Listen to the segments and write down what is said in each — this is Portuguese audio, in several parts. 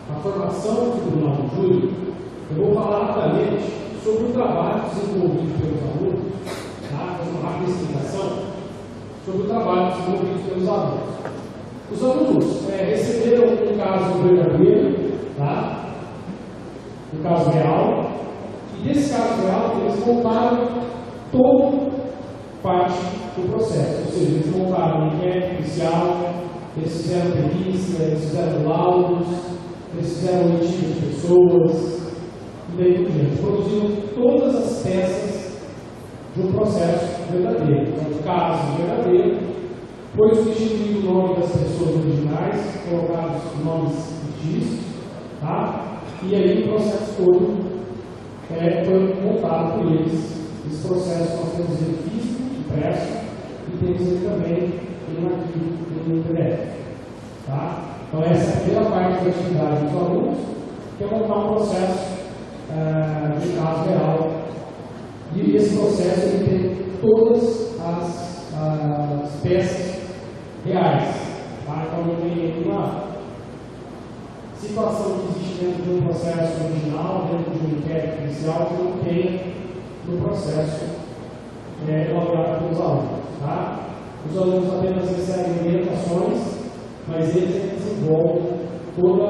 a formação do Tribunal do Júri, eu vou falar rapidamente sobre o trabalho desenvolvido pelos alunos, tá? Fazer uma rápida explicação sobre o trabalho desenvolvido pelos alunos. Os alunos receberam um caso verdadeiro, tá? Um caso real, e desse caso real eles montaram toda parte do processo, ou seja, eles montaram um inquérito policial, eles fizeram perícia, eles fizeram laudos, eles fizeram oitiva de pessoas, e daí por diante. Produziram todas as peças de um processo verdadeiro. Então, o caso verdadeiro, foi substituído o nome das pessoas originais, colocados nomes fictícios, tá? E aí o processo todo foi montado por eles. Esse processo nós temos ele físico, impresso, e temos ele também em arquivo, em PDF. Tá? Então essa é a primeira parte da atividade dos alunos, que é montar um processo de caso real. E esse processo ele tem todas as peças reais. Tá? Então não tem nenhuma situação que existe dentro de um processo original, dentro de um inquérito policial, que não tem no processo elaborado pelos alunos. Tá? Os alunos apenas recebem orientações, mas eles desenvolvem toda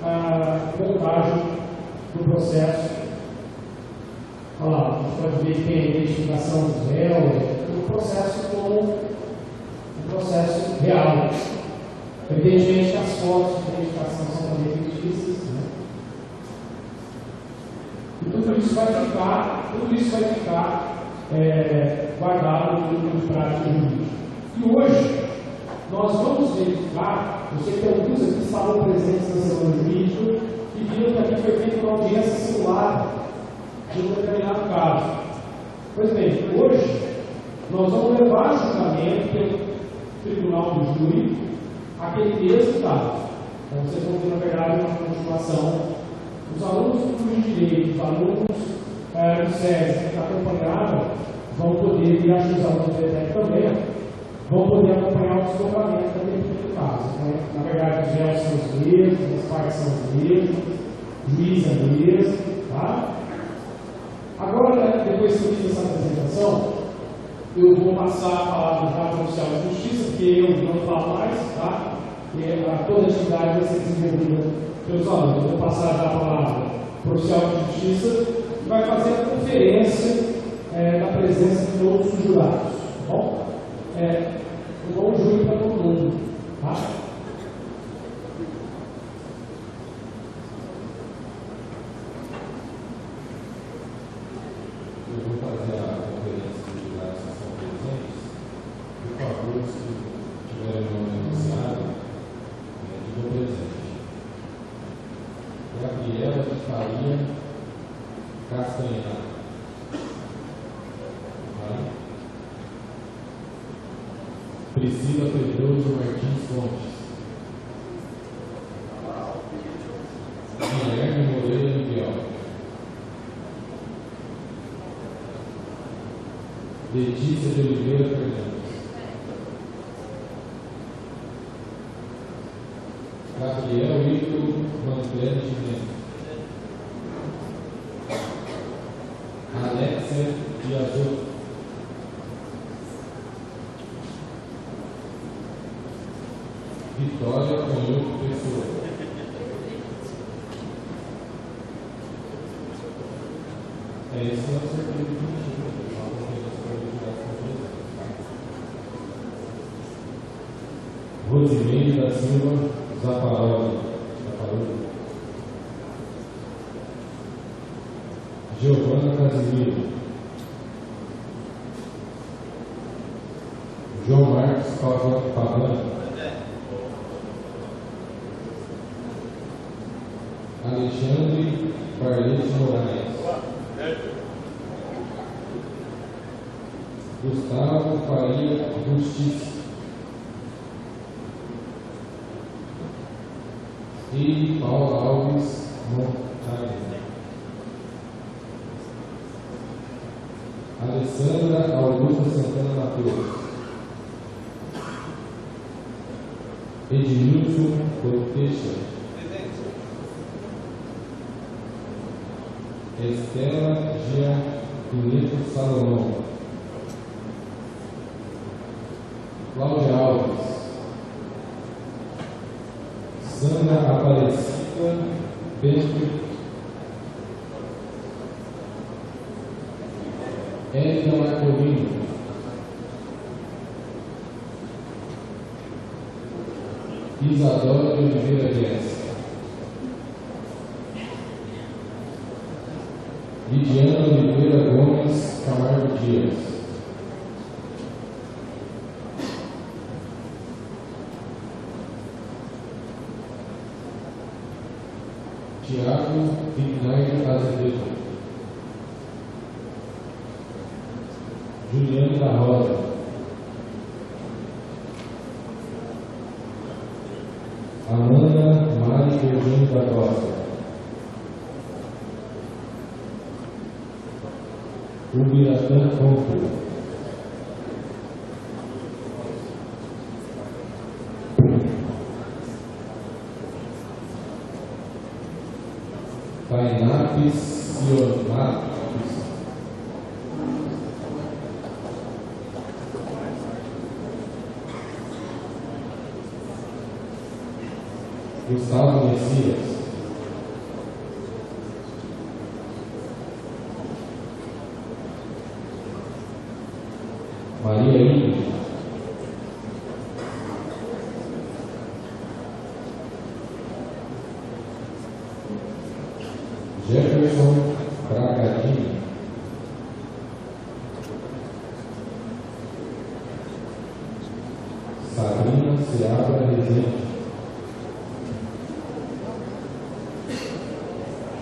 a montagem do processo. Olha lá, a gente pode ver que tem a identificação dos réus, o processo como um processo real. Evidentemente que as fotos de identificação são também fictícias, né? E tudo isso vai ficar guardado no livro de prática jurídica. E hoje, nós vamos verificar, eu sei que alguns aqui estavam presentes na semana jurídica e viram que aqui foi feita uma audiência simulada de um determinado caso. Pois bem, hoje, nós vamos levar a julgamento pelo Tribunal do Júri aquele mesmo caso. Então, vocês vão ter, na verdade, uma continuação. Os alunos do curso de Direito, os alunos do SESI que acompanharam, vão poder, e acho que os alunos do ETEC também, vão poder acompanhar o desdobramento daquele caso. Então, na verdade, os réus são os mesmos, as partes são as mesmas, o juiz é o mesmo. Tá? Agora, depois que eu fiz essa apresentação, eu vou passar a palavra já para o oficial de justiça, porque eu não falo mais, tá? Toda a atividade vai ser desenvolvida pelos alunos. Eu vou passar já a palavra para o oficial de justiça, que vai fazer a conferência da presença de todos os jurados. Tá bom? Um bom júri para todo mundo. Tá? Eu vou fazer a conferência de jurados que são presentes. Por favor, se tiverem um nome anunciado, digam presente. Gabriela de Faria Castanhar. Priscila Pedroso Martins Fontes. Guilherme Moreira Miguel. Letícia de Oliveira Fernandes. Gabriel Ito Manfredi Mendes. Alexia Diazotto. Vitória Conhoto Pessoa. Esse é o sorteio definitivo. Rosimeire da Silva Zaparoli. Giovana Casimiro. João Marcos Pavani. Alexandre Barlete Moraes. Gustavo Faria Justiça. E Paula Alves Montagne. Alessandra Augusta Santana Matheus. Edmilson Corteixa. Estela Gia Benito Salomão, Cláudia Alves, Sandra Aparecida Bento, Érica Marcolino, Isadora de Oliveira Guedes, Lidiana Oliveira Gomes Camargo Dias, Tiago Vignair Azevedo, Juliano da Rosa, Amanda Mari Eugênio da Costa, Ubiratã Compro, Tainapes Sionatos, Gustavo Messias, Maria Índia, Jefferson Bragadinho, Sabrina Seabra Rezende,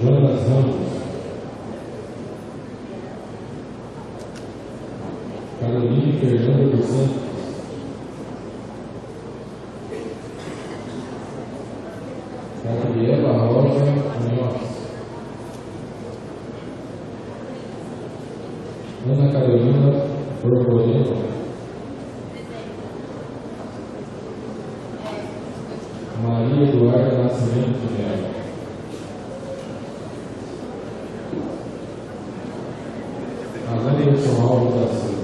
Jonas Ramos, Caroline Fernanda dos Santos, Gabriela Rosa Munhoz, Ana Carolina Borborema, Maria Eduarda Nascimento de Melo, Anderson Alves da Silva,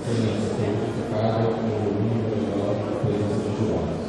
certificado no nível de presença de juízes.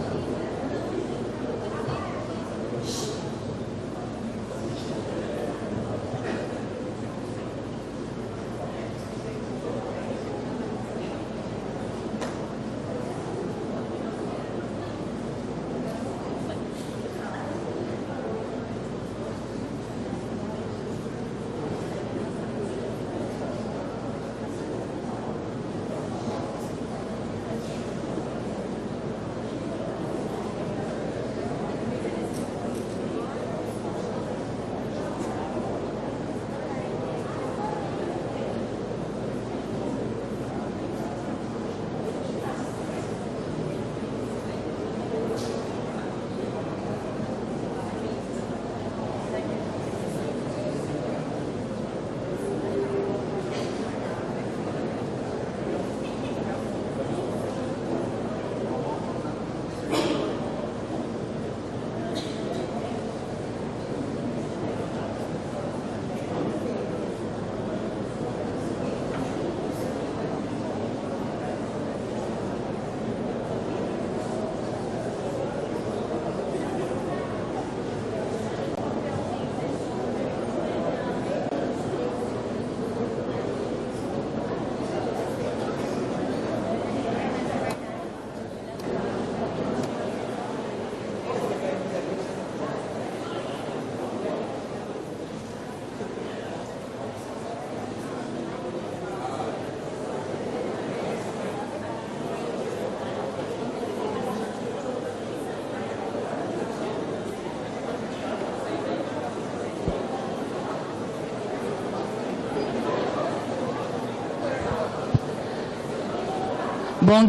Bom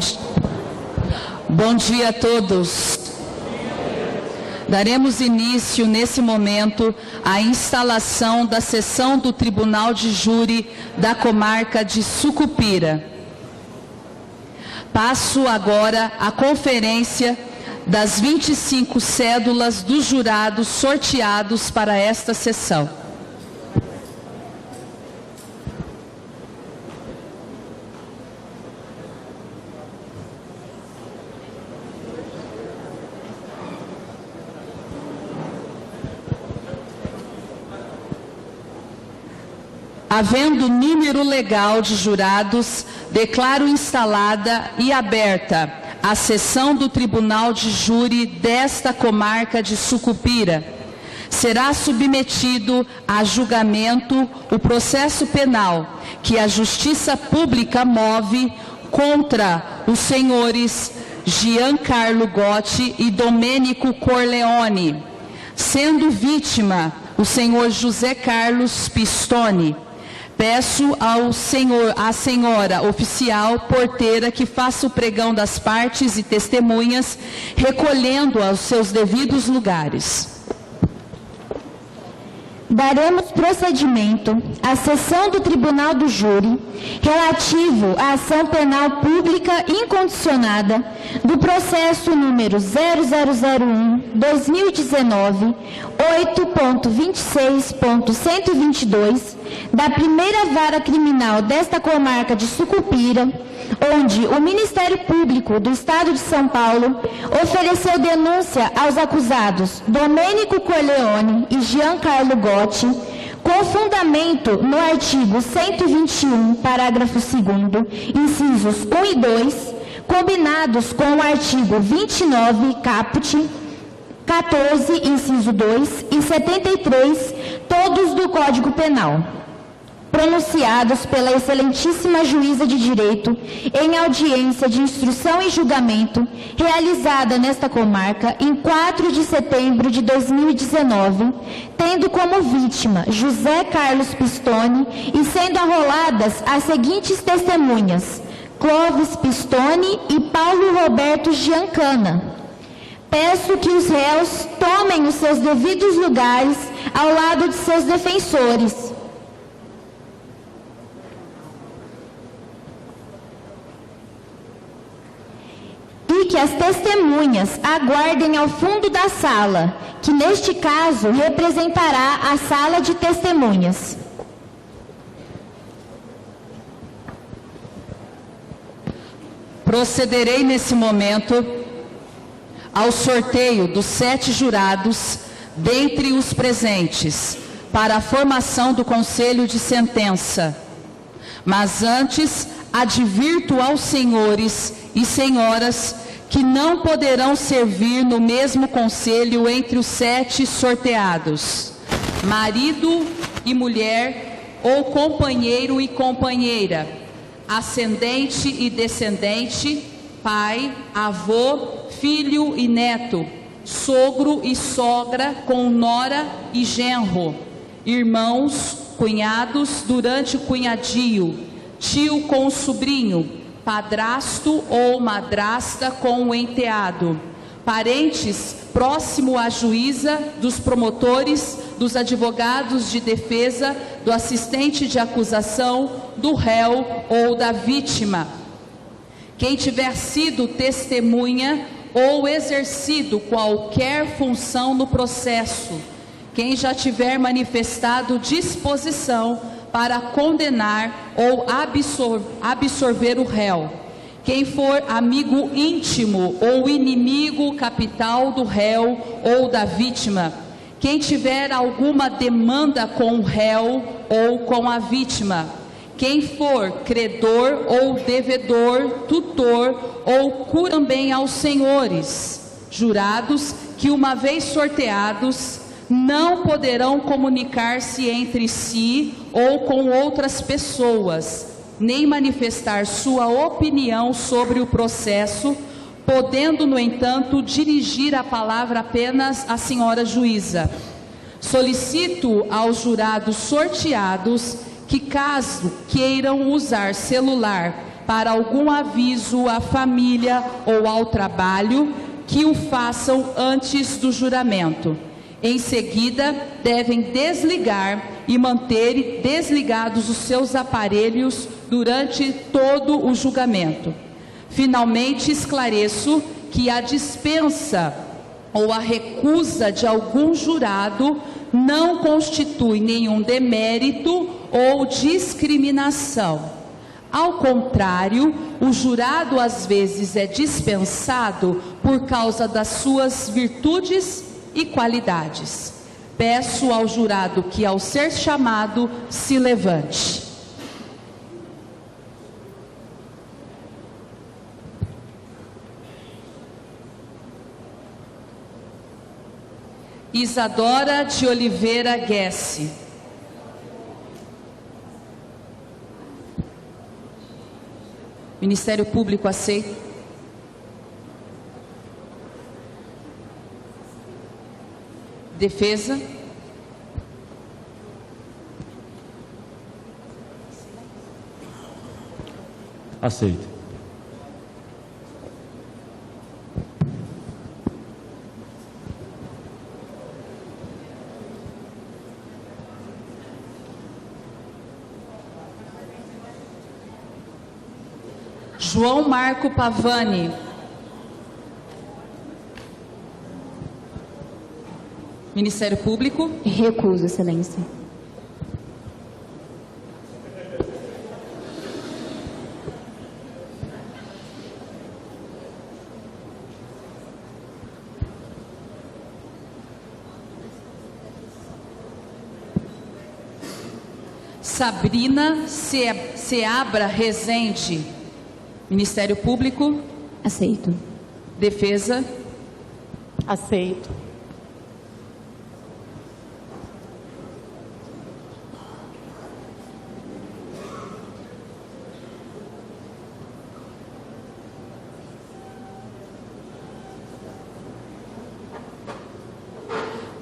dia a todos. Daremos início, nesse momento, à instalação da sessão do Tribunal de Júri da Comarca de Sucupira. Passo agora a conferência das 25 cédulas dos jurados sorteados para esta sessão. Havendo número legal de jurados, declaro instalada e aberta a sessão do Tribunal de Júri desta comarca de Sucupira. Será submetido a julgamento o processo penal que a Justiça Pública move contra os senhores Giancarlo Gotti e Domênico Corleone, sendo vítima o senhor José Carlos Pistone. Peço à senhora oficial porteira que faça o pregão das partes e testemunhas, recolhendo aos seus devidos lugares. Daremos procedimento à sessão do Tribunal do Júri relativo à ação penal pública incondicionada do processo número 0001/2019, 8.26.122, da primeira vara criminal desta comarca de Sucupira, onde o Ministério Público do Estado de São Paulo ofereceu denúncia aos acusados Domênico Corleone e Giancarlo Gotti, com fundamento no artigo 121, parágrafo 2º, incisos 1 e 2, combinados com o artigo 29, caput, 14, inciso 2 e 73, todos do Código Penal, pronunciados pela excelentíssima juíza de direito em audiência de instrução e julgamento realizada nesta comarca em 4 de setembro de 2019, tendo como vítima José Carlos Pistone e sendo arroladas as seguintes testemunhas: Clóvis Pistone e Paulo Roberto Giancana. Peço que os réus tomem os seus devidos lugares ao lado de seus defensores. E que as testemunhas aguardem ao fundo da sala, que neste caso representará a sala de testemunhas. Procederei nesse momento ao sorteio dos 7 jurados dentre os presentes para a formação do conselho de sentença. Mas antes, advirto aos senhores e senhoras que não poderão servir no mesmo conselho entre os 7 sorteados: marido e mulher, ou companheiro e companheira, ascendente e descendente, pai, avô, filho e neto, sogro e sogra com nora e genro, irmãos, cunhados durante o cunhadio, tio com o sobrinho, padrasto ou madrasta com o enteado, parentes próximo à juíza, dos promotores, dos advogados de defesa, do assistente de acusação, do réu ou da vítima. Quem tiver sido testemunha ou exercido qualquer função no processo, quem já tiver manifestado disposição para condenar ou absorver o réu, quem for amigo íntimo ou inimigo capital do réu ou da vítima, quem tiver alguma demanda com o réu ou com a vítima, quem for credor ou devedor, tutor ou também aos senhores jurados que, uma vez sorteados, não poderão comunicar-se entre si ou com outras pessoas, nem manifestar sua opinião sobre o processo, podendo, no entanto, dirigir a palavra apenas à senhora juíza. Solicito aos jurados sorteados que, caso queiram usar celular para algum aviso à família ou ao trabalho, que o façam antes do juramento. Em seguida, devem desligar e manter desligados os seus aparelhos durante todo o julgamento. Finalmente, esclareço que a dispensa ou a recusa de algum jurado não constitui nenhum demérito ou discriminação. Ao contrário, o jurado às vezes é dispensado por causa das suas virtudes e qualidades. Peço ao jurado que, ao ser chamado, se levante. Isadora de Oliveira Guesse. Ministério Público aceita. Defesa. Aceito. João Marco Pavani. Ministério Público. Recuso, Excelência. Sabrina Seabra Rezende. Ministério Público. Aceito. Defesa. Aceito.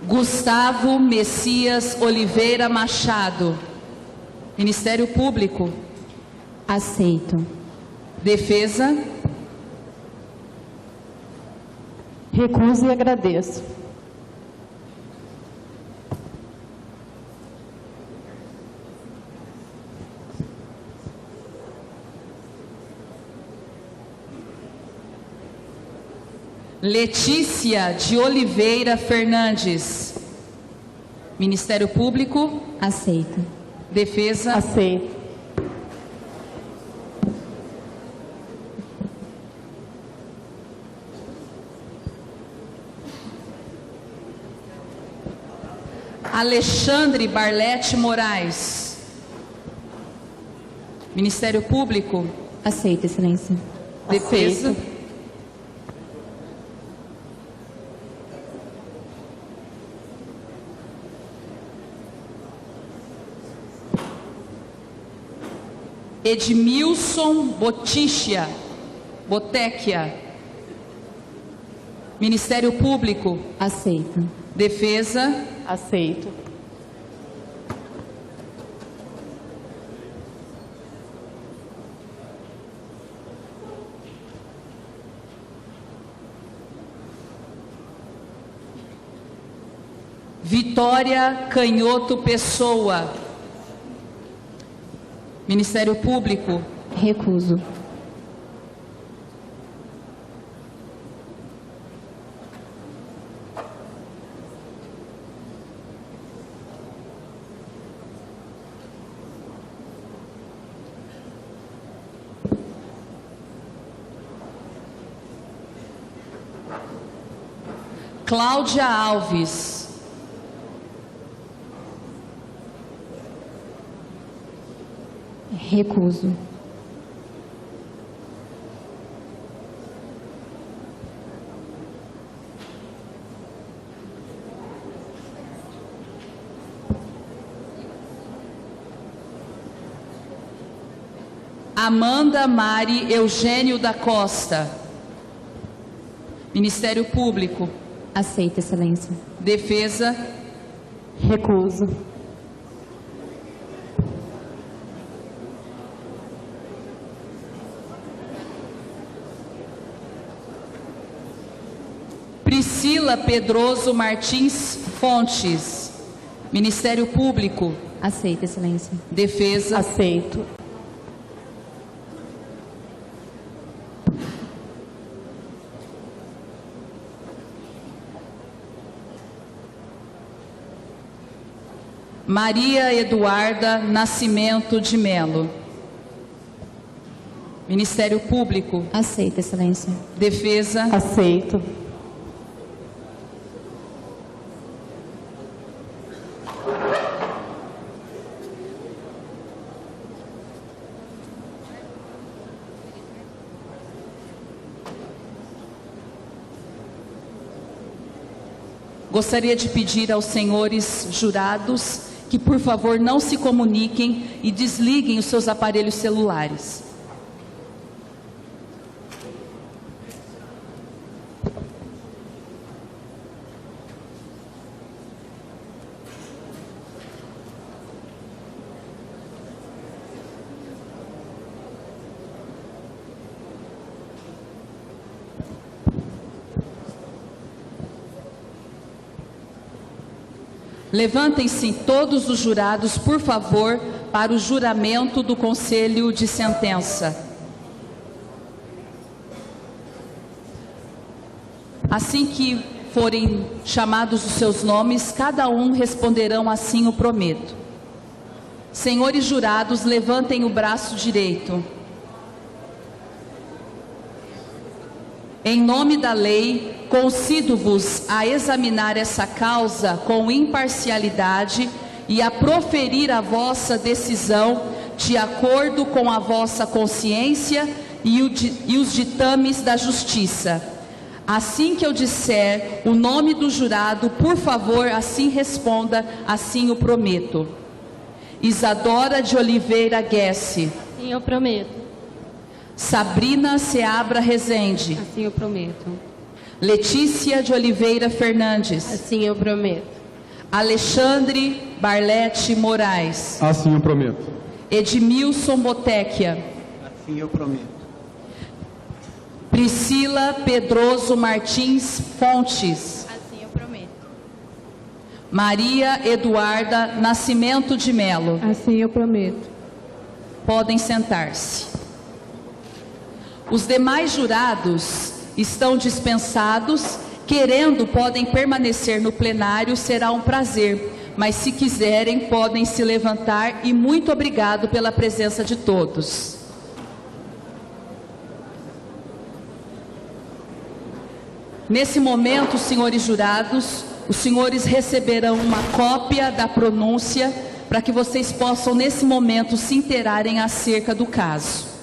Gustavo Messias Oliveira Machado. Ministério Público. Aceito. Defesa. Recuso e agradeço. Letícia de Oliveira Fernandes. Ministério Público. Aceito. Defesa. Aceito. Alexandre Barlete Moraes. Ministério Público. Aceito, Excelência. Defesa. Aceito. Edmilson Botequia. Ministério Público. Aceito. Defesa. Aceito. Vitória Canhoto Pessoa. Ministério Público. Recuso. Cláudia Alves. Recuso. Amanda Mari Eugênio da Costa. Ministério Público. Aceito, Excelência. Defesa. Recuso. Priscila Pedroso Martins Fontes. Ministério Público. Aceito, Excelência. Defesa. Aceito. Maria Eduarda Nascimento de Melo. Ministério Público. Aceito, Excelência. Defesa. Aceito. Gostaria de pedir aos senhores jurados que, por favor, não se comuniquem e desliguem os seus aparelhos celulares. Levantem-se todos os jurados, por favor, para o juramento do Conselho de Sentença. Assim que forem chamados os seus nomes, cada um responderão assim o prometo. Senhores jurados, levantem o braço direito. Em nome da lei, concedo-vos a examinar essa causa com imparcialidade e a proferir a vossa decisão de acordo com a vossa consciência e os ditames da justiça. Assim que eu disser o nome do jurado, por favor, assim responda, assim o prometo. Isadora de Oliveira Guesse. Sim, eu prometo. Sabrina Seabra Rezende. Assim eu prometo. Letícia de Oliveira Fernandes. Assim eu prometo. Alexandre Barlete Moraes. Assim eu prometo. Edmilson Botequia. Assim eu prometo. Priscila Pedroso Martins Fontes. Assim eu prometo. Maria Eduarda Nascimento de Melo. Assim eu prometo. Podem sentar-se. Os demais jurados estão dispensados. Querendo, podem permanecer no plenário, será um prazer. Mas se quiserem, podem se levantar e muito obrigado pela presença de todos. Nesse momento, senhores jurados, os senhores receberão uma cópia da pronúncia para que vocês possam, nesse momento, se inteirarem acerca do caso.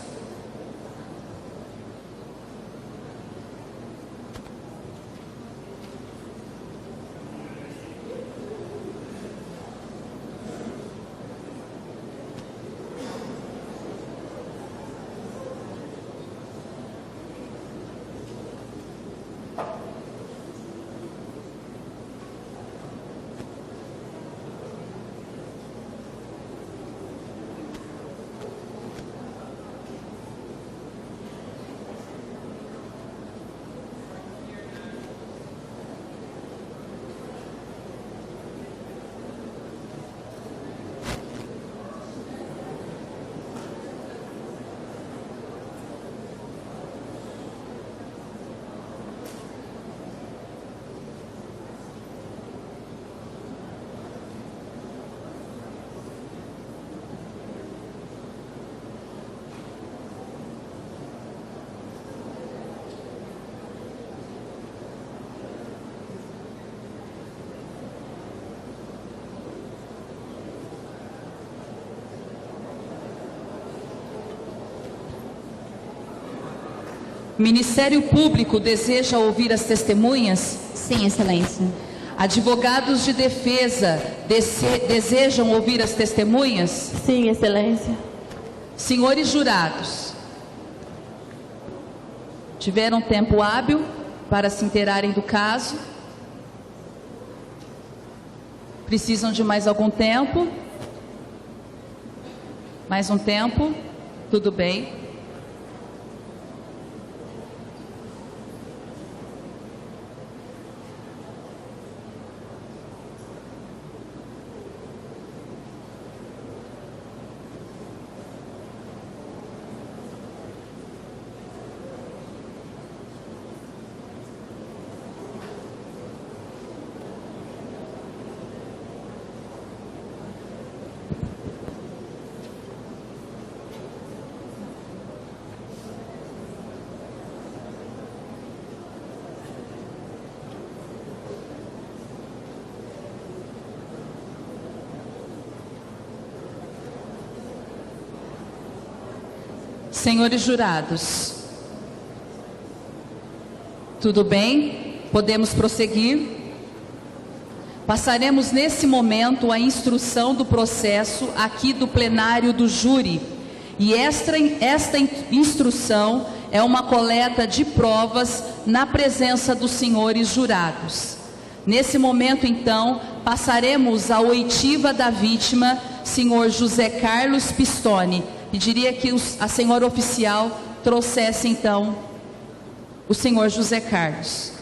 O Ministério Público deseja ouvir as testemunhas? Sim, Excelência. Advogados de defesa desejam ouvir as testemunhas? Sim, Excelência. Senhores jurados, tiveram tempo hábil para se inteirarem do caso? Precisam de mais algum tempo? Mais um tempo? Tudo bem. Senhores jurados, tudo bem? Podemos prosseguir? Passaremos nesse momento a instrução do processo aqui do plenário do júri. E esta instrução é uma coleta de provas na presença dos senhores jurados. Nesse momento, então, passaremos à oitiva da vítima, senhor José Carlos Pistone. Pediria que a senhora oficial trouxesse, então, o senhor José Carlos.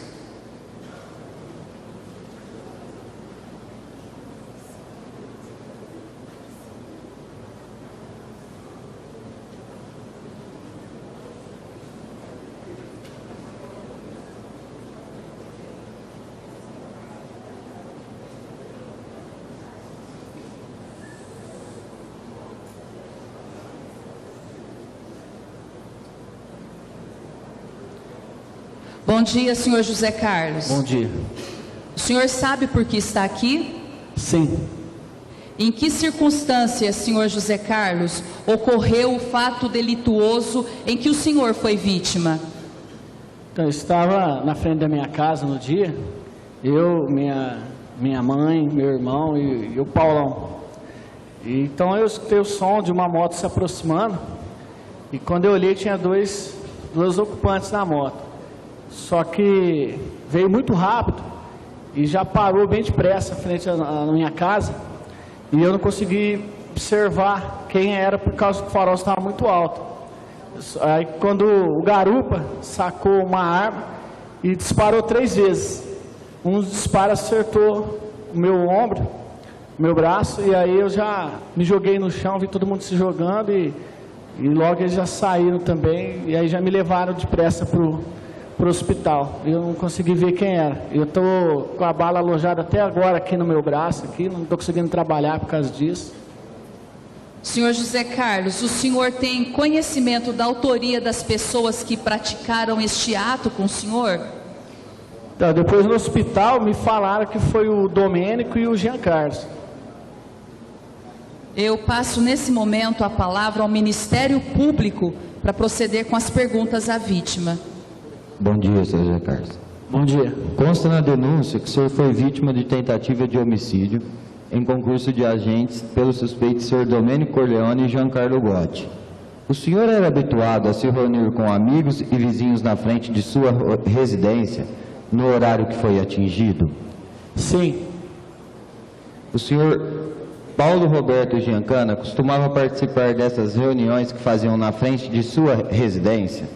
Bom dia, senhor José Carlos. Bom dia. O senhor sabe por que está aqui? Sim. Em que circunstâncias, senhor José Carlos, ocorreu o fato delituoso em que o senhor foi vítima? Então, eu estava na frente da minha casa no dia, eu, minha mãe, meu irmão e o Paulão. Então eu escutei o som de uma moto se aproximando e quando eu olhei tinha dois ocupantes na moto. Só que veio muito rápido e já parou bem depressa frente à minha casa e eu não consegui observar quem era por causa que o farol estava muito alto. Aí quando o garupa sacou uma arma e disparou 3 vezes, um dos disparos acertou o meu ombro, meu braço, e aí eu já me joguei no chão, vi todo mundo se jogando e logo eles já saíram também e aí já me levaram depressa pro hospital. Eu não consegui ver quem era. Eu estou com a bala alojada até agora aqui no meu braço, aqui, não estou conseguindo trabalhar por causa disso. Senhor José Carlos, o senhor tem conhecimento da autoria das pessoas que praticaram este ato com o senhor? Então, depois no hospital me falaram que foi o Domênico e o Jean Carlos. Eu passo nesse momento a palavra ao Ministério Público para proceder com as perguntas à vítima. Bom dia, senhor José Carlos. Bom dia. Consta na denúncia que o senhor foi vítima de tentativa de homicídio em concurso de agentes pelo suspeito senhor Domênico Corleone e Giancarlo Gotti. O senhor era habituado a se reunir com amigos e vizinhos na frente de sua residência no horário que foi atingido? Sim. O senhor Paulo Roberto Giancana costumava participar dessas reuniões que faziam na frente de sua residência?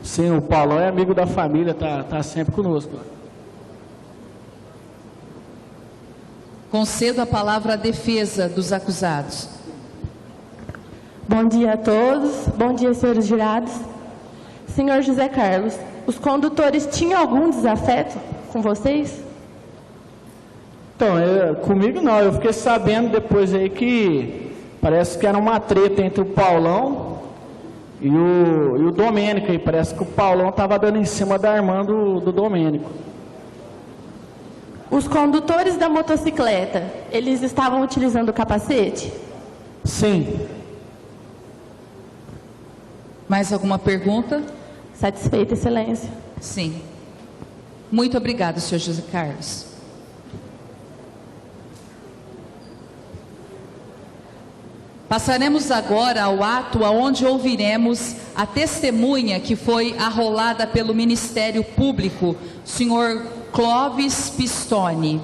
Sim, o Paulão é amigo da família, tá sempre conosco. Concedo a palavra à defesa dos acusados. Bom dia a todos. Bom dia, senhores jurados. Senhor José Carlos, os condutores tinham algum desafeto com vocês? Então, comigo não. Eu fiquei sabendo depois aí que parece que era uma treta entre o Paulão e o Domênico. E parece que o Paulão estava dando em cima da irmã do Domênico. Os condutores da motocicleta, eles estavam utilizando o capacete? Sim. Mais alguma pergunta? Satisfeita, excelência. Sim. Muito obrigado, senhor José Carlos. Passaremos agora ao ato onde ouviremos a testemunha que foi arrolada pelo Ministério Público, senhor Clóvis Pistone.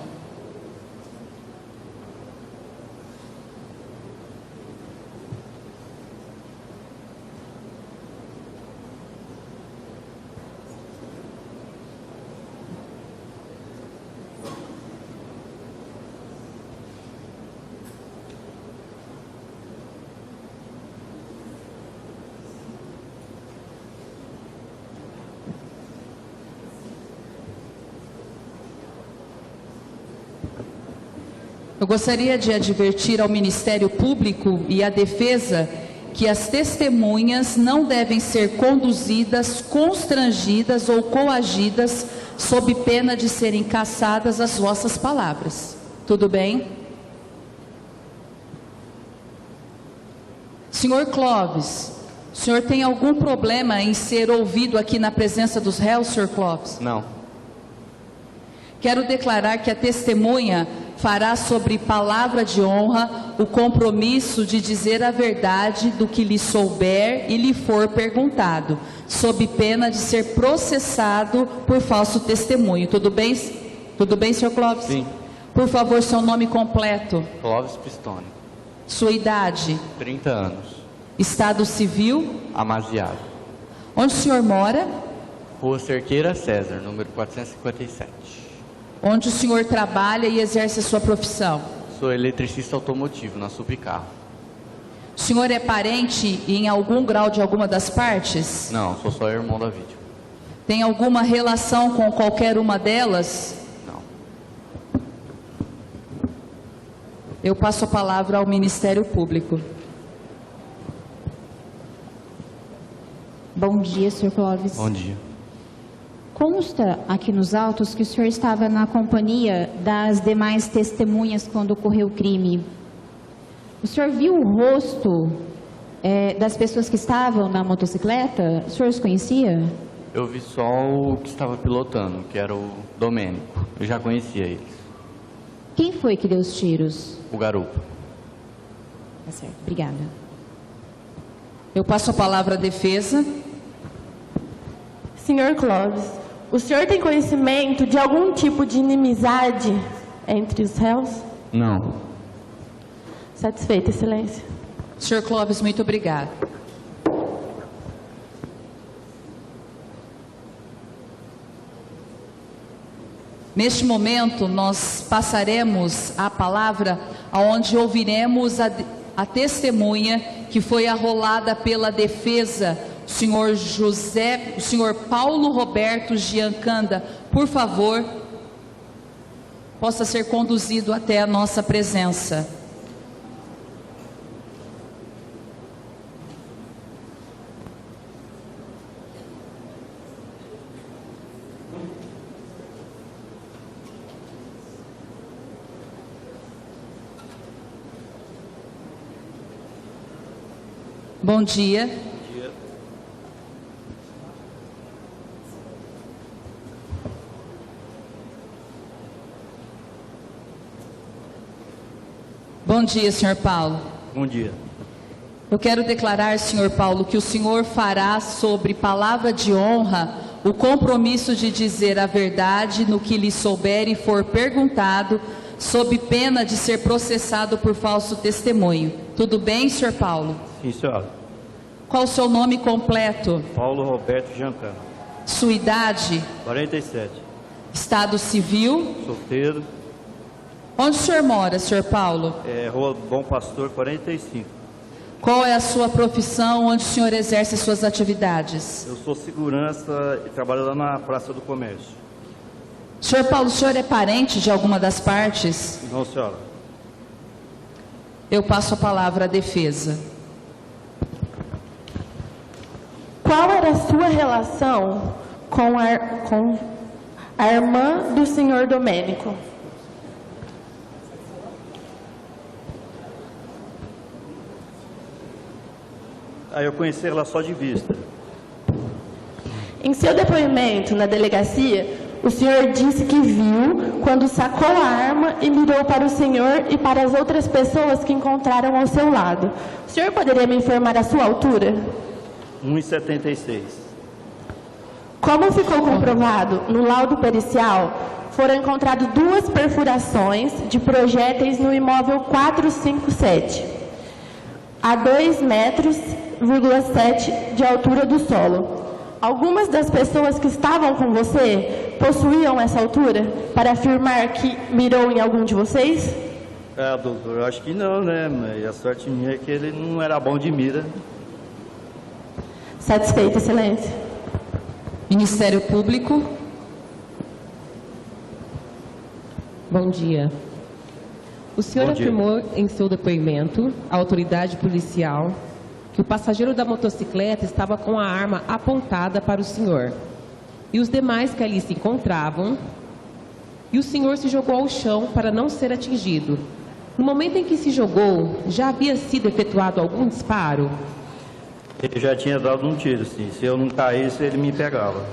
Eu gostaria de advertir ao Ministério Público e à defesa que as testemunhas não devem ser conduzidas, constrangidas ou coagidas sob pena de serem cassadas as vossas palavras. Tudo bem? Senhor Clóvis, O senhor tem algum problema em ser ouvido aqui na presença dos réus, Sr. Clóvis? Não. Quero declarar que a testemunha fará sobre palavra de honra o compromisso de dizer a verdade do que lhe souber e lhe for perguntado, sob pena de ser processado por falso testemunho. Tudo bem? Tudo bem, Sr. Clóvis? Sim. Por favor, seu nome completo. Clóvis Pistone. Sua idade. 30 anos. Estado civil. Amaziado. Onde o senhor mora? Rua Cerqueira César, número 457. Onde o senhor trabalha e exerce a sua profissão? Sou eletricista automotivo na Subcarro. O senhor é parente em algum grau de alguma das partes? Não, sou só irmão da vítima. Tem alguma relação com qualquer uma delas? Não. Eu passo a palavra ao Ministério Público. Bom dia, Sr. Clóvis. Bom dia. Consta aqui nos autos que o senhor estava na companhia das demais testemunhas quando ocorreu o crime. O senhor viu o rosto das pessoas que estavam na motocicleta? O senhor os conhecia? Eu vi só o que estava pilotando, que era o Domênico. Eu já conhecia eles. Quem foi que deu os tiros? O garoto. Tá certo, obrigada. Eu passo a palavra à defesa. Senhor Clóvis, o senhor tem conhecimento de algum tipo de inimizade entre os réus? Não. Satisfeita, excelência. Sr. Clóvis, muito obrigado. Neste momento, nós passaremos a palavra aonde ouviremos a testemunha que foi arrolada pela defesa, o senhor Paulo Roberto Giancanda. Por favor, possa ser conduzido até a nossa presença. Bom dia. Bom dia. Bom dia, Sr. Paulo. Bom dia. Eu quero declarar, Sr. Paulo, que o senhor fará sobre palavra de honra o compromisso de dizer a verdade no que lhe souber e for perguntado, sob pena de ser processado por falso testemunho. Tudo bem, Sr. Paulo? Sim, senhora. Qual o seu nome completo? Paulo Roberto Giancana. Sua idade? 47. Estado civil? Solteiro. Onde o senhor mora, Sr. Paulo? Rua Bom Pastor, 45. Qual é a sua profissão, onde o senhor exerce suas atividades? Eu sou segurança e trabalho lá na Praça do Comércio. Sr. Paulo, o senhor é parente de alguma das partes? Não, senhora. Eu passo a palavra à defesa. Qual era a sua relação com a irmã do senhor Domênico? Aí eu conheci ela só de vista. Em seu depoimento na delegacia, o senhor disse que viu quando sacou a arma e mirou para o senhor e para as outras pessoas que encontraram ao seu lado. O senhor poderia me informar a sua altura? 1,76. Como ficou comprovado no laudo pericial, foram encontradas 2 perfurações de projéteis no imóvel 457, a 2,7 metros de altura do solo. Algumas das pessoas que estavam com você possuíam essa altura para afirmar que mirou em algum de vocês? Doutor, eu acho que não, né? Mas a sorte minha é que ele não era bom de mira. Satisfeita, excelência. Ministério Público. Bom dia. O senhor afirmou em seu depoimento à autoridade policial que o passageiro da motocicleta estava com a arma apontada para o senhor e os demais que ali se encontravam, e o senhor se jogou ao chão para não ser atingido. No momento em que se jogou, já havia sido efetuado algum disparo? Ele já tinha dado um tiro, sim. Se eu não caísse, ele me pegava.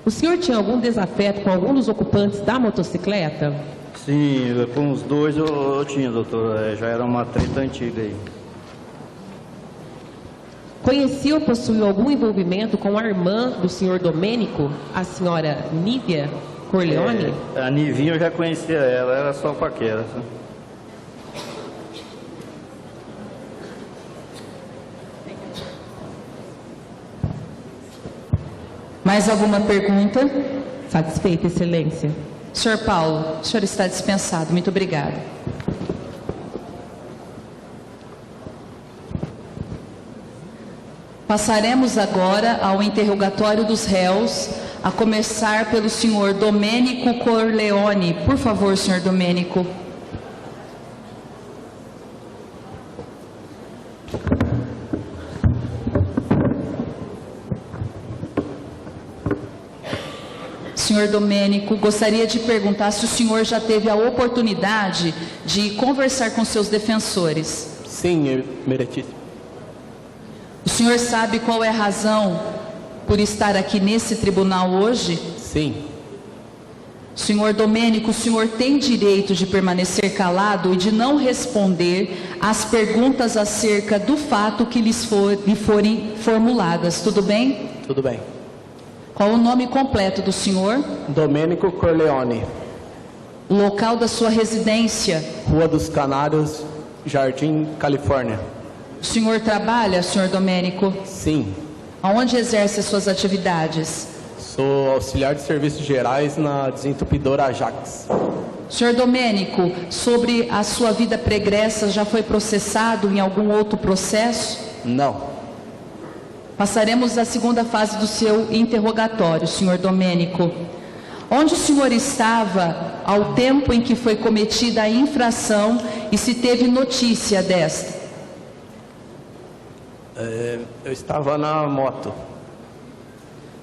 O senhor tinha algum desafeto com algum dos ocupantes da motocicleta? Sim, com os dois eu tinha, doutor. Já era uma treta antiga aí. Conhecia ou possuiu algum envolvimento com a irmã do senhor Domênico, a senhora Nívia Corleone? A Nivinha eu já conhecia ela, era só paquera. Mais alguma pergunta? Satisfeita, excelência. Senhor Paulo, o senhor está dispensado. Muito obrigada. Passaremos agora ao interrogatório dos réus, a começar pelo senhor Domênico Corleone. Por favor, senhor Domênico. Senhor Domênico, gostaria de perguntar se o senhor já teve a oportunidade de conversar com seus defensores. Sim, meritíssimo. O senhor sabe qual é a razão por estar aqui nesse tribunal hoje? Sim. Senhor Domênico, o senhor tem direito de permanecer calado e de não responder às perguntas acerca do fato que lhe forem formuladas. Tudo bem? Tudo bem. Qual o nome completo do senhor? Domênico Corleone. Local da sua residência? Rua dos Canários, Jardim, Califórnia. O senhor trabalha, senhor Domênico? Sim. Aonde exerce as suas atividades? Sou auxiliar de serviços gerais na desentupidora Ajax. Senhor Domênico, sobre a sua vida pregressa, já foi processado em algum outro processo? Não. Passaremos à segunda fase do seu interrogatório, senhor Domênico. Onde o senhor estava ao tempo em que foi cometida a infração e se teve notícia desta? Eu estava na moto.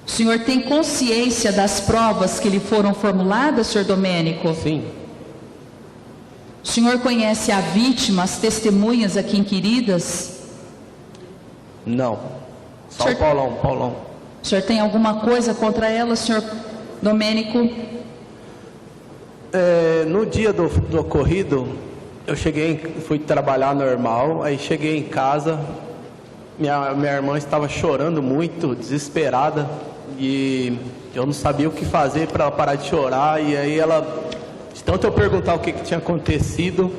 O senhor tem consciência das provas que lhe foram formuladas, senhor Domênico? Sim. O senhor conhece a vítima, as testemunhas aqui inquiridas? Não. Só o Paulão. O senhor tem alguma coisa contra ela, senhor Domênico? No dia do ocorrido, eu fui trabalhar normal, aí cheguei em casa, minha irmã estava chorando muito, desesperada, e eu não sabia o que fazer para ela parar de chorar, e aí de tanto eu perguntar o que tinha acontecido,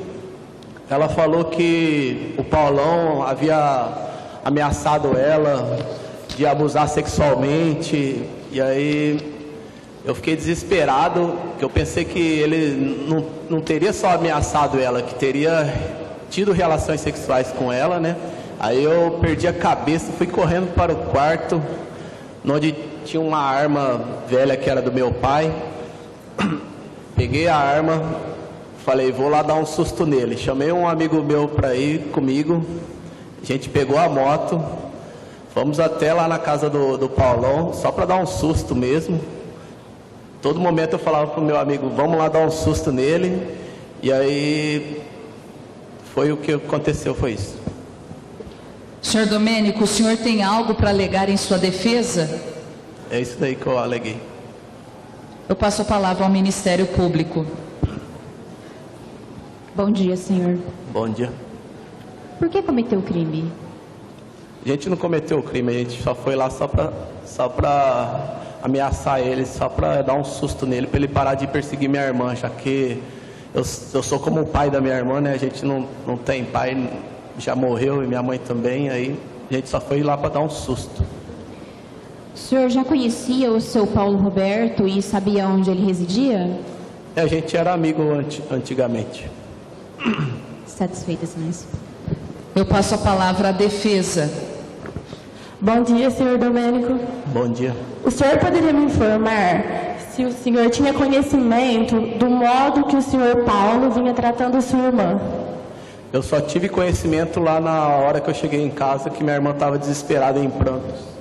ela falou que o Paulão havia ameaçado ela de abusar sexualmente, e aí eu fiquei desesperado, que eu pensei que ele não teria só ameaçado ela, que teria tido relações sexuais com ela, né? Aí eu perdi a cabeça, fui correndo para o quarto, onde tinha uma arma velha que era do meu pai. Peguei a arma, falei, vou lá dar um susto nele. Chamei um amigo meu para ir comigo. A gente pegou a moto, fomos até lá na casa do Paulão, só para dar um susto mesmo. Todo momento eu falava pro meu amigo, vamos lá dar um susto nele. E aí, foi o que aconteceu, foi isso. Senhor Domênico, o senhor tem algo para alegar em sua defesa? É isso daí que eu aleguei. Eu passo a palavra ao Ministério Público. Bom dia, senhor. Bom dia. Por que cometeu o crime? A gente não cometeu o crime, a gente só foi lá só para ameaçar ele, só para dar um susto nele, para ele parar de perseguir minha irmã, já que eu sou como o pai da minha irmã, né? A gente não tem pai, já morreu, e minha mãe também, aí a gente só foi lá para dar um susto. O senhor já conhecia o seu Paulo Roberto e sabia onde ele residia? A gente era amigo antigamente. Satisfeita, excelência. Eu passo a palavra à defesa. Bom dia, senhor Domênico. Bom dia. O senhor poderia me informar se o senhor tinha conhecimento do modo que o senhor Paulo vinha tratando a sua irmã? Eu só tive conhecimento lá na hora que eu cheguei em casa, que minha irmã estava desesperada em prantos.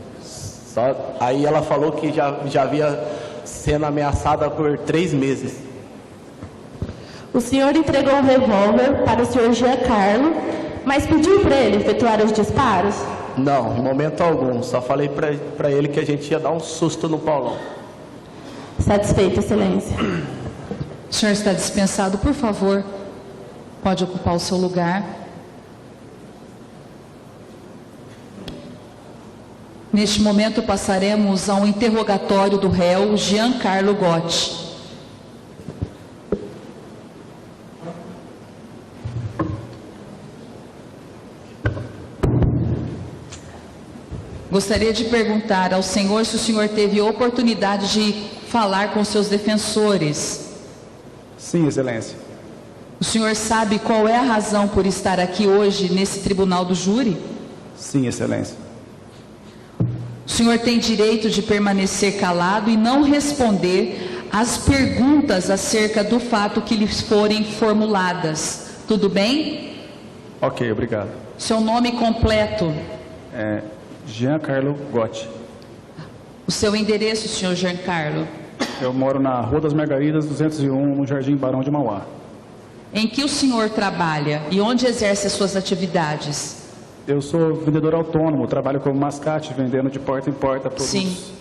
Aí ela falou que já havia sendo ameaçada por 3 meses. O senhor entregou um revólver para o senhor Giancarlo, mas pediu para ele efetuar os disparos? Não, em momento algum. Só falei para ele que a gente ia dar um susto no Paulão. Satisfeito, excelência. O senhor está dispensado, por favor, pode ocupar o seu lugar. Neste momento passaremos ao interrogatório do réu Giancarlo Gotti. Gostaria de perguntar ao senhor se o senhor teve oportunidade de falar com seus defensores. Sim, excelência. O senhor sabe qual é a razão por estar aqui hoje nesse tribunal do júri? Sim, excelência. O senhor tem direito de permanecer calado e não responder às perguntas acerca do fato que lhes forem formuladas. Tudo bem? Ok, obrigado. Seu nome completo? Giancarlo Gotti. O seu endereço, senhor Giancarlo? Eu moro na Rua das Margaridas, 201, no Jardim Barão de Mauá. Em que o senhor trabalha e onde exerce as suas atividades? Eu sou vendedor autônomo, trabalho como mascate, vendendo de porta em porta produtos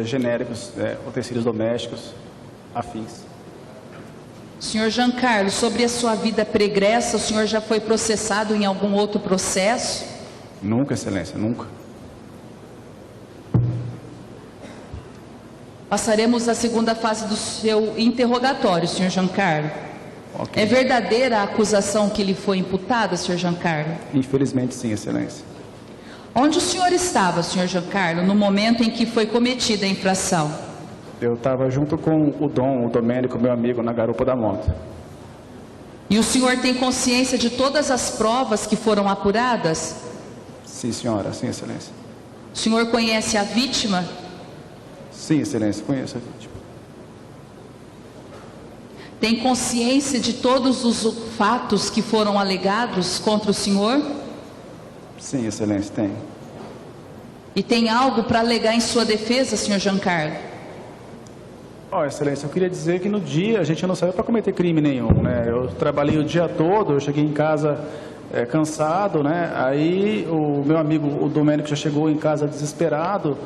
genéricos, utensílios domésticos, afins. Senhor Giancarlo, sobre a sua vida pregressa, o senhor já foi processado em algum outro processo? Nunca, excelência, nunca. Passaremos à segunda fase do seu interrogatório, senhor Giancarlo. Okay. É verdadeira a acusação que lhe foi imputada, senhor Giancarlo? Infelizmente sim, excelência. Onde o senhor estava, senhor Giancarlo, no momento em que foi cometida a infração? Eu estava junto com o Domênico, meu amigo, na garupa da moto. E o senhor tem consciência de todas as provas que foram apuradas? Sim, senhora, sim, excelência. O senhor conhece a vítima? Sim, excelência, conheço a vítima. Tem consciência de todos os fatos que foram alegados contra o senhor? Sim, excelência, tenho. E tem algo para alegar em sua defesa, senhor Giancarlo? Excelência, eu queria dizer que no dia a gente não saiu para cometer crime nenhum, né? Eu trabalhei o dia todo, eu cheguei em casa cansado, né? Aí o meu amigo, o Domênico, já chegou em casa desesperado,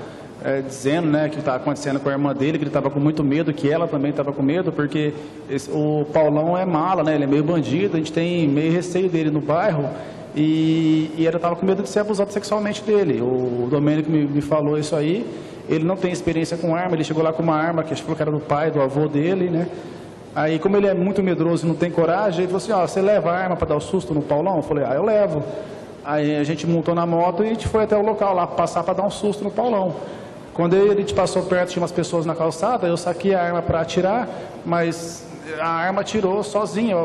dizendo, né, que estava acontecendo com a irmã dele, que ele estava com muito medo, que ela também estava com medo, porque o Paulão é mala, né? Ele é meio bandido, a gente tem meio receio dele no bairro, e ela estava com medo de ser abusado sexualmente dele. O Domênico me falou isso aí. Ele não tem experiência com arma, ele chegou lá com uma arma que acho que era do pai, do avô dele, né? Aí, como ele é muito medroso e não tem coragem, ele falou assim, você leva a arma para dar o susto no Paulão? Eu falei, eu levo. Aí a gente montou na moto e a gente foi até o local lá, passar para dar um susto no Paulão. Quando ele passou perto, tinha umas pessoas na calçada, eu saquei a arma para atirar, mas a arma atirou sozinha,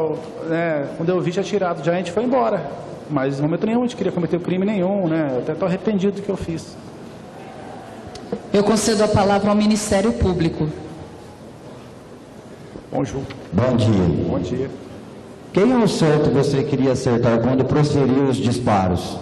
né? Quando eu vi, tinha atirado, já a gente foi embora. Mas, no momento nenhum, a gente queria cometer crime nenhum, né? Eu até estou arrependido do que eu fiz. Eu concedo a palavra ao Ministério Público. Bonjour. Bom dia. Bom dia. Quem ao certo você queria acertar quando proferiu os disparos?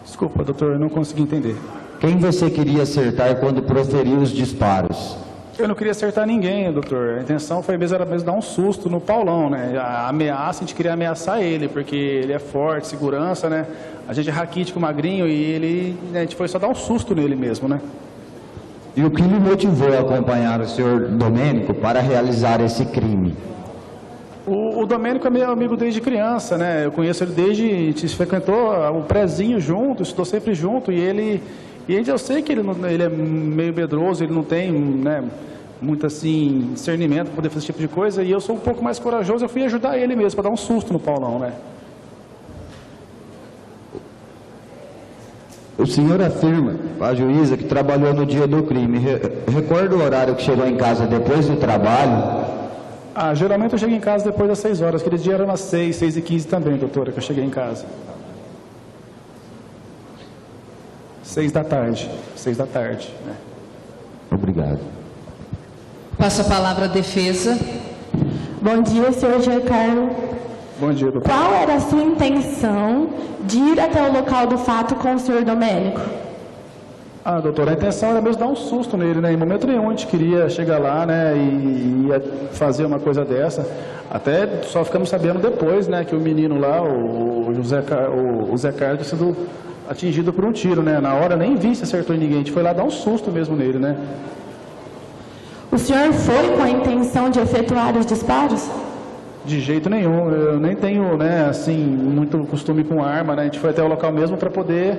Desculpa, doutor, eu não consegui entender. Quem você queria acertar quando proferiu os disparos? Eu não queria acertar ninguém, doutor. A intenção era mesmo dar um susto no Paulão, né? A ameaça, a gente queria ameaçar ele, porque ele é forte, segurança, né? A gente é raquítico, magrinho, e a gente foi só dar um susto nele mesmo, né? E o que lhe motivou a acompanhar o senhor Domênico para realizar esse crime? O Domênico é meu amigo desde criança, né? Eu conheço ele desde... A gente frequentou o prézinho junto, estou sempre junto, e eu sei que ele é meio medroso, ele não tem, né, muito assim, discernimento para poder fazer esse tipo de coisa, e eu sou um pouco mais corajoso, eu fui ajudar ele mesmo, para dar um susto no Paulão, né? O senhor afirma, a juíza, que trabalhou no dia do crime. Recorda o horário que chegou em casa depois do trabalho? Geralmente eu chego em casa depois das 6 horas. Aquele dia era umas 6h15 também, doutora, que eu cheguei em casa. 6 da tarde. 6 da tarde. Né? Obrigado. Passo a palavra à defesa. Bom dia, senhor Giancarlo. Bom dia, doutor. Qual era a sua intenção de ir até o local do fato com o senhor Domênico? Doutor, a intenção era mesmo dar um susto nele, né? Em momento nenhum a gente queria chegar lá, né, e ia fazer uma coisa dessa. Até só ficamos sabendo depois, né, que o menino lá, o Zé Carlos, tinha sido atingido por um tiro, né? Na hora nem vi se acertou em ninguém, a gente foi lá dar um susto mesmo nele, né? O senhor foi com a intenção de efetuar os disparos? De jeito nenhum, eu nem tenho, né, assim, muito costume com arma, né? A gente foi até o local mesmo para poder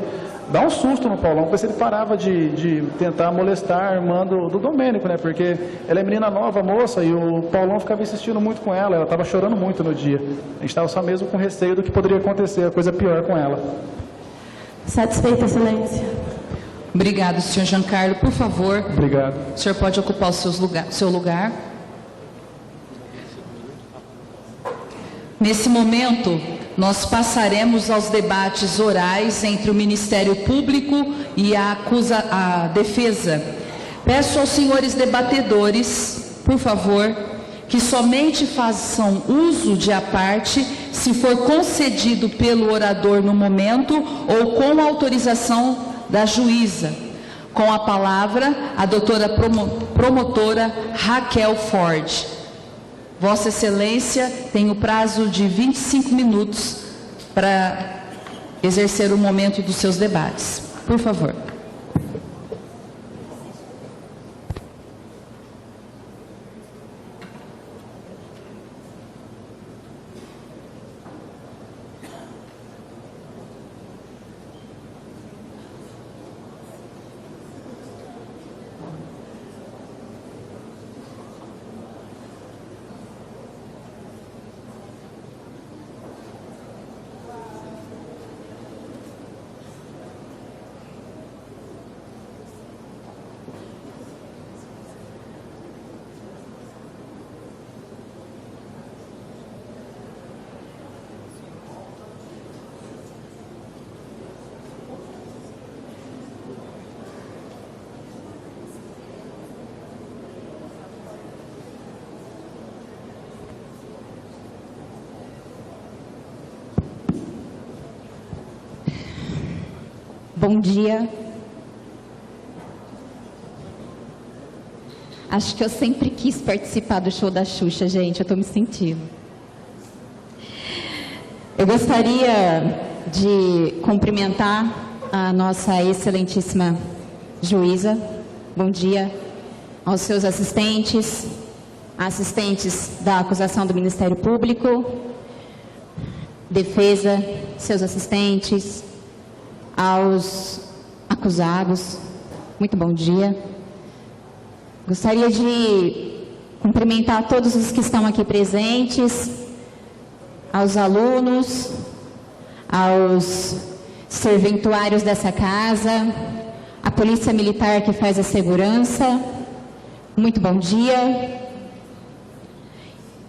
dar um susto no Paulão, para ver se ele parava de tentar molestar a irmã do Domênico, né? Porque ela é menina nova, moça, e o Paulão ficava insistindo muito com ela estava chorando muito no dia. A gente estava só mesmo com receio do que poderia acontecer, coisa pior com ela. Satisfeita, excelência. Obrigado, senhor Giancarlo. Por favor. Obrigado. O senhor pode ocupar o seu lugar. Nesse momento, nós passaremos aos debates orais entre o Ministério Público e a defesa. Peço aos senhores debatedores, por favor, que somente façam uso de à parte, se for concedido pelo orador no momento ou com autorização da juíza. Com a palavra, a doutora promotora Raquel Ford. Vossa Excelência tem o prazo de 25 minutos para exercer o momento dos seus debates. Por favor. Bom dia. Acho que eu sempre quis participar do show da Xuxa, gente. Eu estou me sentindo. Eu gostaria de cumprimentar a nossa excelentíssima juíza. Bom dia aos seus assistentes da acusação do Ministério Público, defesa, seus assistentes, aos acusados, muito bom dia. Gostaria de cumprimentar todos os que estão aqui presentes, aos alunos, aos serventuários dessa casa, a Polícia Militar que faz a segurança, muito bom dia.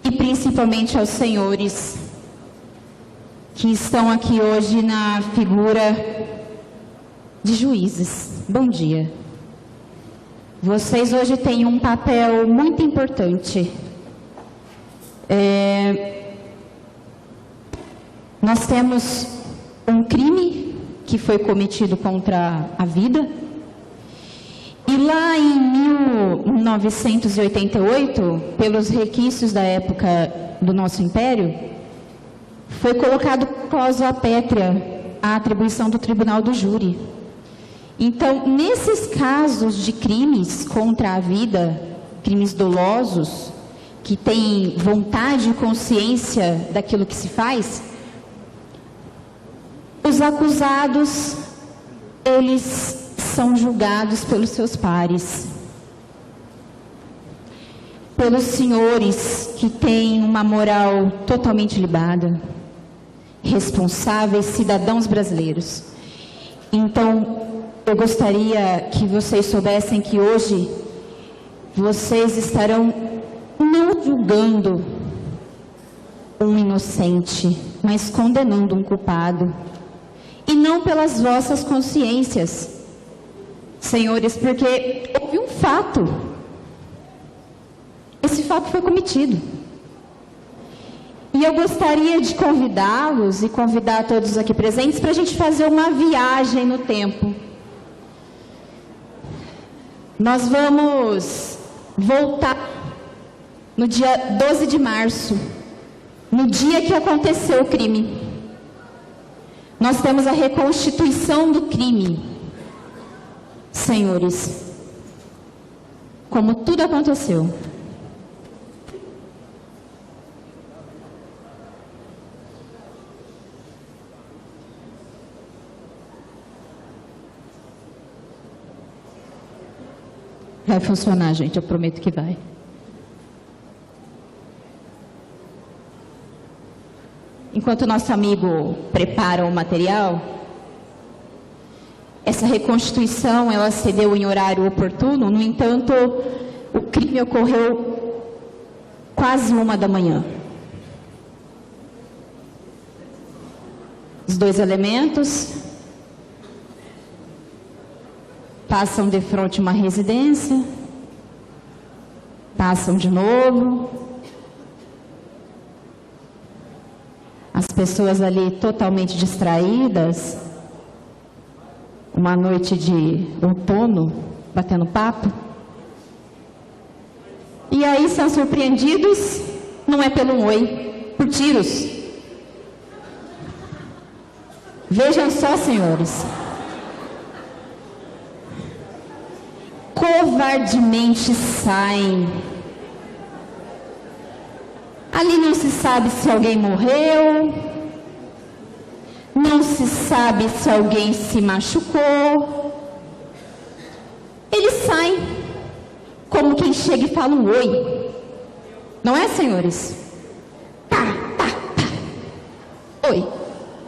E principalmente aos senhores que estão aqui hoje na figura de juízes. Bom dia. Vocês hoje têm um papel muito importante. Nós temos um crime que foi cometido contra a vida. E lá em 1988, pelos requisitos da época do nosso Império, foi colocado cláusula pétrea à atribuição do Tribunal do Júri. Então, nesses casos de crimes contra a vida, crimes dolosos, que têm vontade e consciência daquilo que se faz, os acusados, eles são julgados pelos seus pares, pelos senhores que têm uma moral totalmente libada, responsáveis cidadãos brasileiros. Então, eu gostaria que vocês soubessem que hoje vocês estarão não julgando um inocente, mas condenando um culpado. E não pelas vossas consciências, senhores, porque houve um fato. Esse fato foi cometido. E eu gostaria de convidá-los e convidar todos aqui presentes para a gente fazer uma viagem no tempo. Nós vamos voltar no dia 12 de março, no dia que aconteceu o crime. nós temos a reconstituição do crime. Senhores, como tudo aconteceu. Vai funcionar, gente, eu prometo que vai. Enquanto nosso amigo prepara o material, essa reconstituição, ela se deu em horário oportuno. No entanto, o crime ocorreu quase 1 da manhã. Os dois elementos passam de frente a uma residência, passam de novo. As pessoas ali totalmente distraídas, uma noite de outono, batendo papo. E aí são surpreendidos, não é pelo oi, por tiros. Vejam só, senhores. Covardemente saem. Ali não se sabe se alguém morreu, não se sabe se alguém se machucou. Eles saem como quem chega e fala um oi. Não é, senhores? Tá. Oi,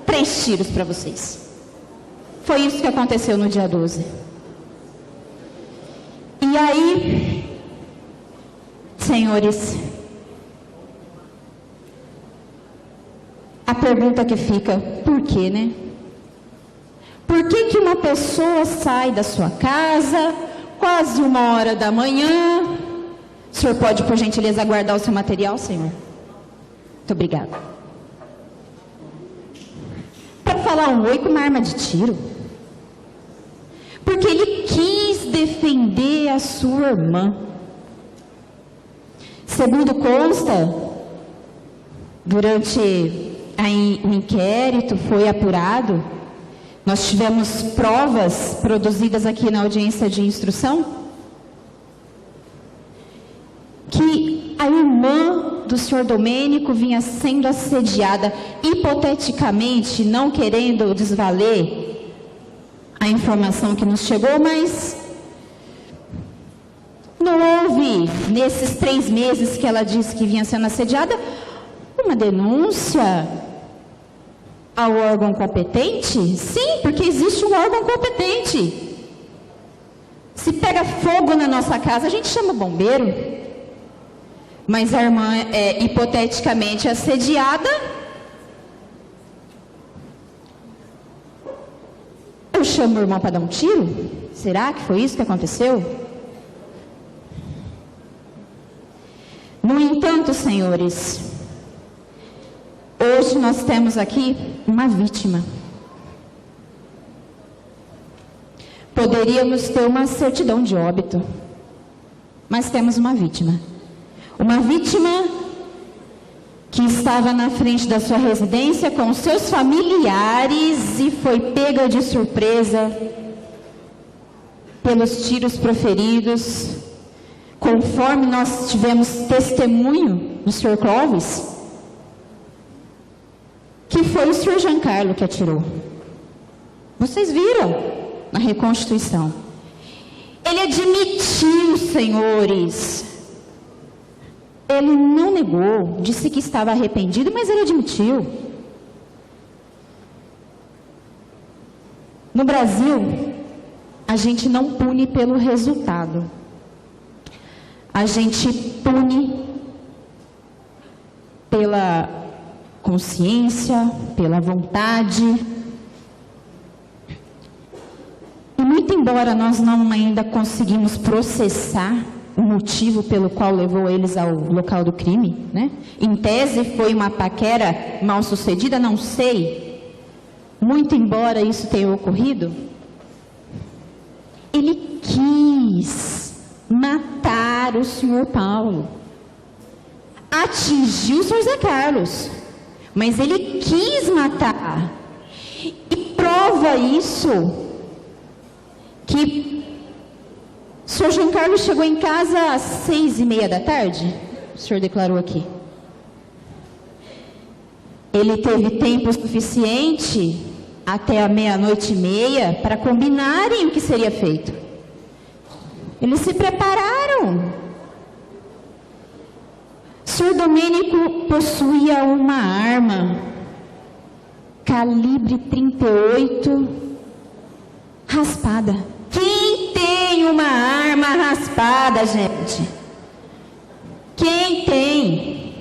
3 tiros para vocês. Foi isso que aconteceu no dia 12. E aí, senhores, a pergunta que fica, por quê, né? Por que que uma pessoa sai da sua casa, quase 1h da manhã? O senhor pode, por gentileza, aguardar o seu material, senhor? Muito obrigada. Para falar um oi com uma arma de tiro? Porque ele quis defender a sua irmã. Segundo consta, durante o inquérito foi apurado, nós tivemos provas produzidas aqui na audiência de instrução, que a irmã do senhor Domênico vinha sendo assediada, hipoteticamente, não querendo desvaler a informação que nos chegou, mas não houve, nesses 3 meses que ela disse que vinha sendo assediada, uma denúncia ao órgão competente? Sim, porque existe um órgão competente. Se pega fogo na nossa casa, a gente chama o bombeiro. Mas a irmã é hipoteticamente assediada. Eu chamo o irmão para dar um tiro? Será que foi isso que aconteceu? No entanto, senhores, hoje nós temos aqui uma vítima. Poderíamos ter uma certidão de óbito, mas temos uma vítima. Uma vítima que estava na frente da sua residência com seus familiares e foi pega de surpresa pelos tiros proferidos, conforme nós tivemos testemunho do senhor Clóvis, que foi o senhor Giancarlo que atirou. Vocês viram na reconstituição. Ele admitiu, senhores. Ele não negou, disse que estava arrependido, mas ele admitiu. No Brasil, a gente não pune pelo resultado. A gente pune pela consciência, pela vontade. E muito embora nós não ainda conseguimos processar o motivo pelo qual levou eles ao local do crime, né? Em tese foi uma paquera mal sucedida, não sei. Muito embora isso tenha ocorrido, ele quis matar o senhor Paulo. Atingiu o senhor Zé Carlos, mas ele quis matar. prova isso que o senhor João Carlos chegou em casa às 6:30 da tarde? O senhor declarou aqui. Ele teve tempo suficiente até a 00:30 para combinarem o que seria feito. Eles se prepararam. O senhor Domênico possuía uma arma calibre 38 raspada. Quem tem uma arma raspada, gente? Quem tem?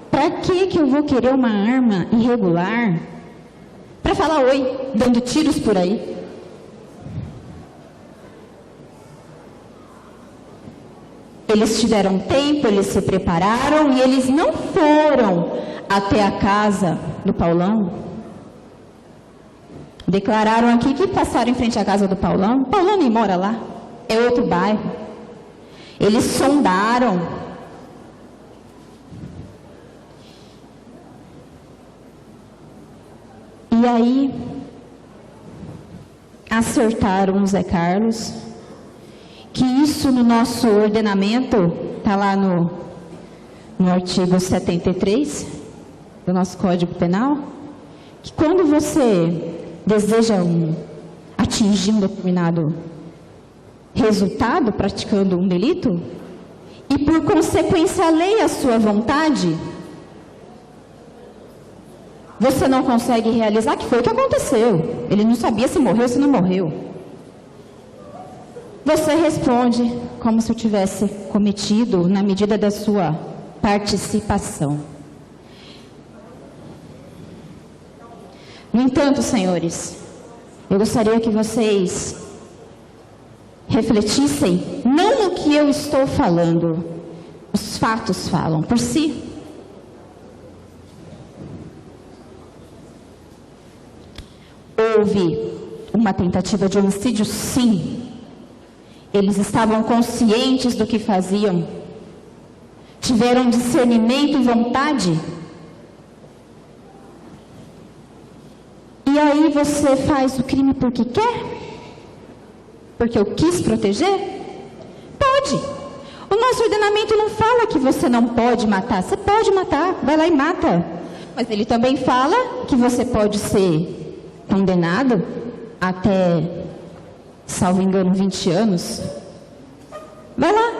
Para que eu vou querer uma arma irregular? Para falar oi, dando tiros por aí? Eles tiveram tempo, eles se prepararam e eles não foram até a casa do Paulão. Declararam aqui que passaram em frente à casa do Paulão. Paulão nem mora lá, é outro bairro. Eles sondaram. E aí, acertaram o Zé Carlos, que isso no nosso ordenamento, está lá no artigo 73 do nosso Código Penal, que quando você deseja atingir um determinado resultado praticando um delito, e por consequência alheia à sua vontade, você não consegue realizar, que foi o que aconteceu. Ele não sabia se morreu ou se não morreu. Você responde como se o tivesse cometido na medida da sua participação. No entanto, senhores, eu gostaria que vocês refletissem, não no que eu estou falando, os fatos falam por si. Houve uma tentativa de homicídio, sim. Eles estavam conscientes do que faziam. Tiveram discernimento e vontade. E aí você faz o crime porque quer? Porque eu quis proteger? Pode. O nosso ordenamento não fala que você não pode matar. Você pode matar, vai lá e mata. Mas ele também fala que você pode ser condenado até, salvo engano, 20 anos. Vai lá.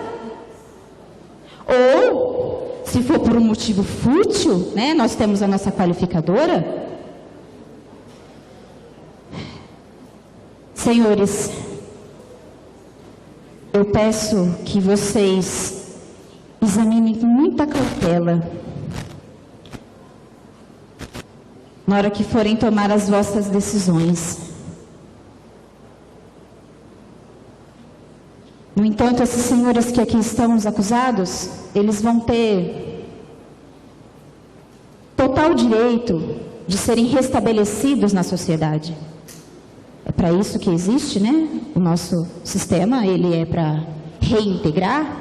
Ou, se for por um motivo fútil, né, nós temos a nossa qualificadora. Senhores, eu peço que vocês examinem com muita cautela na hora que forem tomar as vossas decisões. No entanto, esses senhores que aqui estão os acusados, eles vão ter total direito de serem restabelecidos na sociedade. É para isso que existe, né? O nosso sistema, ele é para reintegrar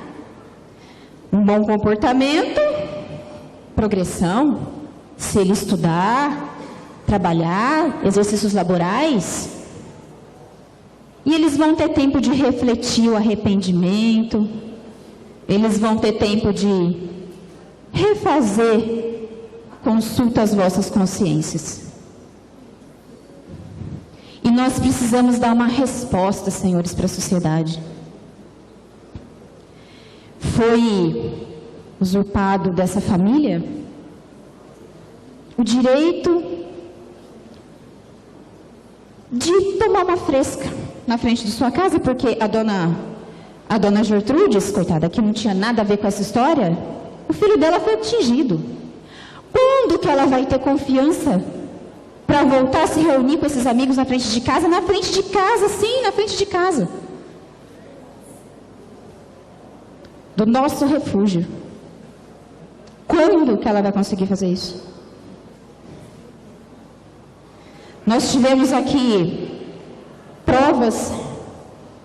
um bom comportamento, progressão, se ele estudar, trabalhar, exercícios laborais, e eles vão ter tempo de refletir o arrependimento, eles vão ter tempo de refazer consulta às vossas consciências. E nós precisamos dar uma resposta, senhores, para a sociedade. Foi usurpado dessa família o direito de tomar uma fresca na frente de sua casa, porque a dona Gertrudes, coitada, que não tinha nada a ver com essa história, o filho dela foi atingido. Quando que ela vai ter confiança para voltar a se reunir com esses amigos na frente de casa? Na frente de casa, sim, na frente de casa. Do nosso refúgio. Quando que ela vai conseguir fazer isso? Nós tivemos aqui provas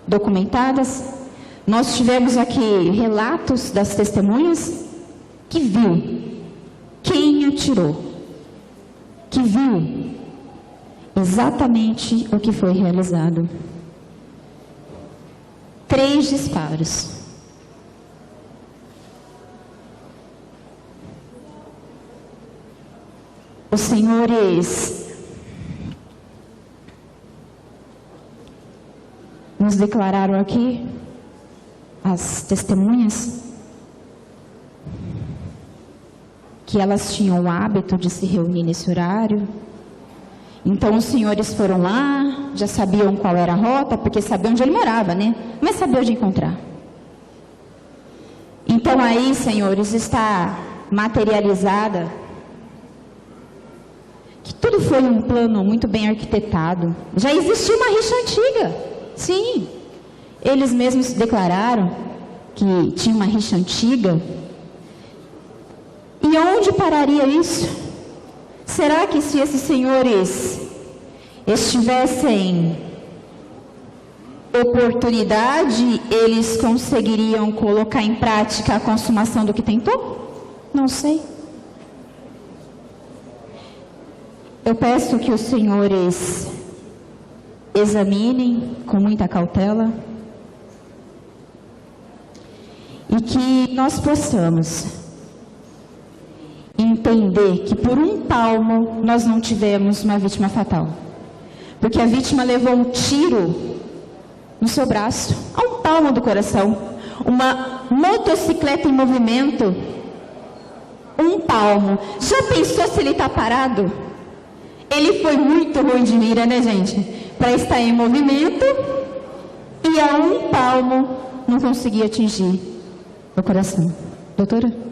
documentadas, nós tivemos aqui relatos das testemunhas que viu quem atirou, que viu exatamente o que foi realizado. 3 disparos. Os senhores nos declararam aqui, as testemunhas, que elas tinham o hábito de se reunir nesse horário. Então os senhores foram lá, já sabiam qual era a rota, porque sabiam onde ele morava, né? Mas sabiam onde encontrar. Então aí, senhores, está materializada que tudo foi um plano muito bem arquitetado. Já existia uma rixa antiga, sim. Eles mesmos declararam que tinha uma rixa antiga. E onde pararia isso? Será que se esses senhores estivessem oportunidade, eles conseguiriam colocar em prática a consumação do que tentou? Não sei. Eu peço que os senhores examinem com muita cautela e que nós possamos entender que por um palmo nós não tivemos uma vítima fatal. Porque a vítima levou um tiro no seu braço, a um palmo do coração. Uma motocicleta em movimento, um palmo. Já pensou se ele está parado? Ele foi muito ruim de mira, né, gente? Para estar em movimento e a um palmo não conseguia atingir o coração. Doutora?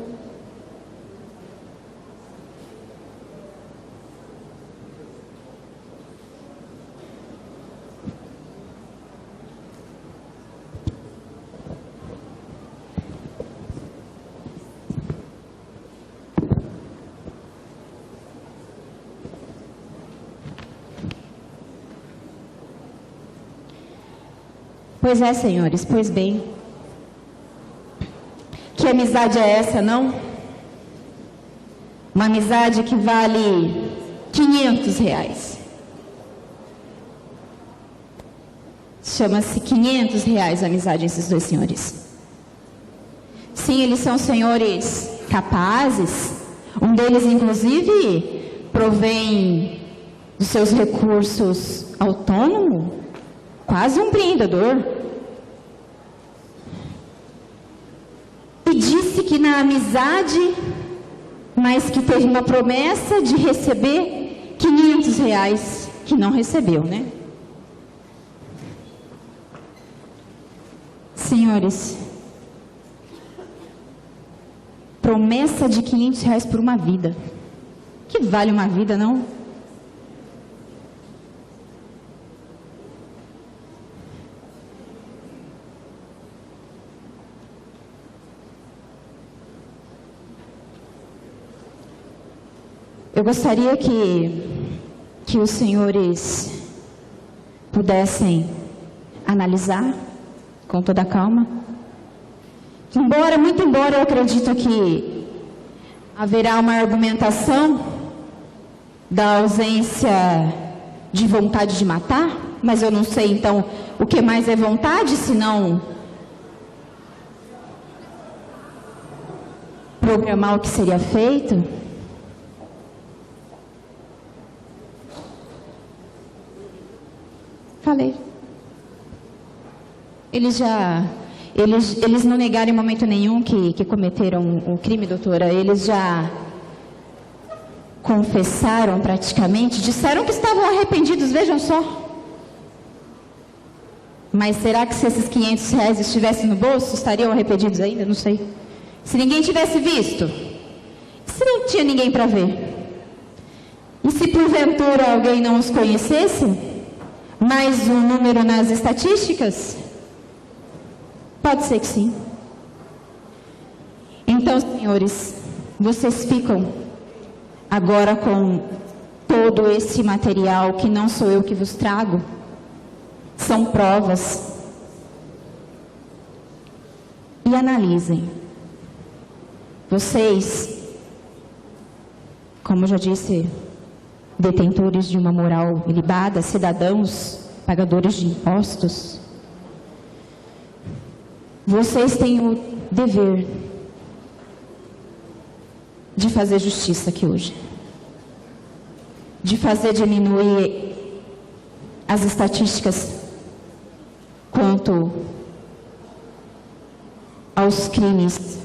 Pois é, senhores, pois bem. Que amizade é essa, não? Uma amizade que vale R$500. Chama-se R$500 a amizade esses dois senhores. Sim, eles são senhores capazes. Um deles, inclusive, provém dos seus recursos autônomo, quase um empreendedor. E disse que na amizade, mas que teve uma promessa de receber R$500, que não recebeu, né? Senhores, promessa de R$500 por uma vida. Que vale uma vida, não? Eu gostaria que os senhores pudessem analisar com toda a calma. Muito embora eu acredito que haverá uma argumentação da ausência de vontade de matar, mas eu não sei então o que mais é vontade, senão programar o que seria feito. Falei. Eles não negaram em momento nenhum que cometeram o crime, doutora. Eles já confessaram praticamente, disseram que estavam arrependidos, vejam só. Mas será que se esses R$500 estivessem no bolso, estariam arrependidos ainda? Não sei. Se ninguém tivesse visto, se não tinha ninguém para ver, e se porventura alguém não os conhecesse, mais um número nas estatísticas? Pode ser que sim. Então, senhores, vocês ficam agora com todo esse material que não sou eu que vos trago. São provas. E analisem. Vocês, como eu já disse detentores de uma moral ilibada, cidadãos, pagadores de impostos, vocês têm o dever de fazer justiça aqui hoje, de fazer diminuir as estatísticas quanto aos crimes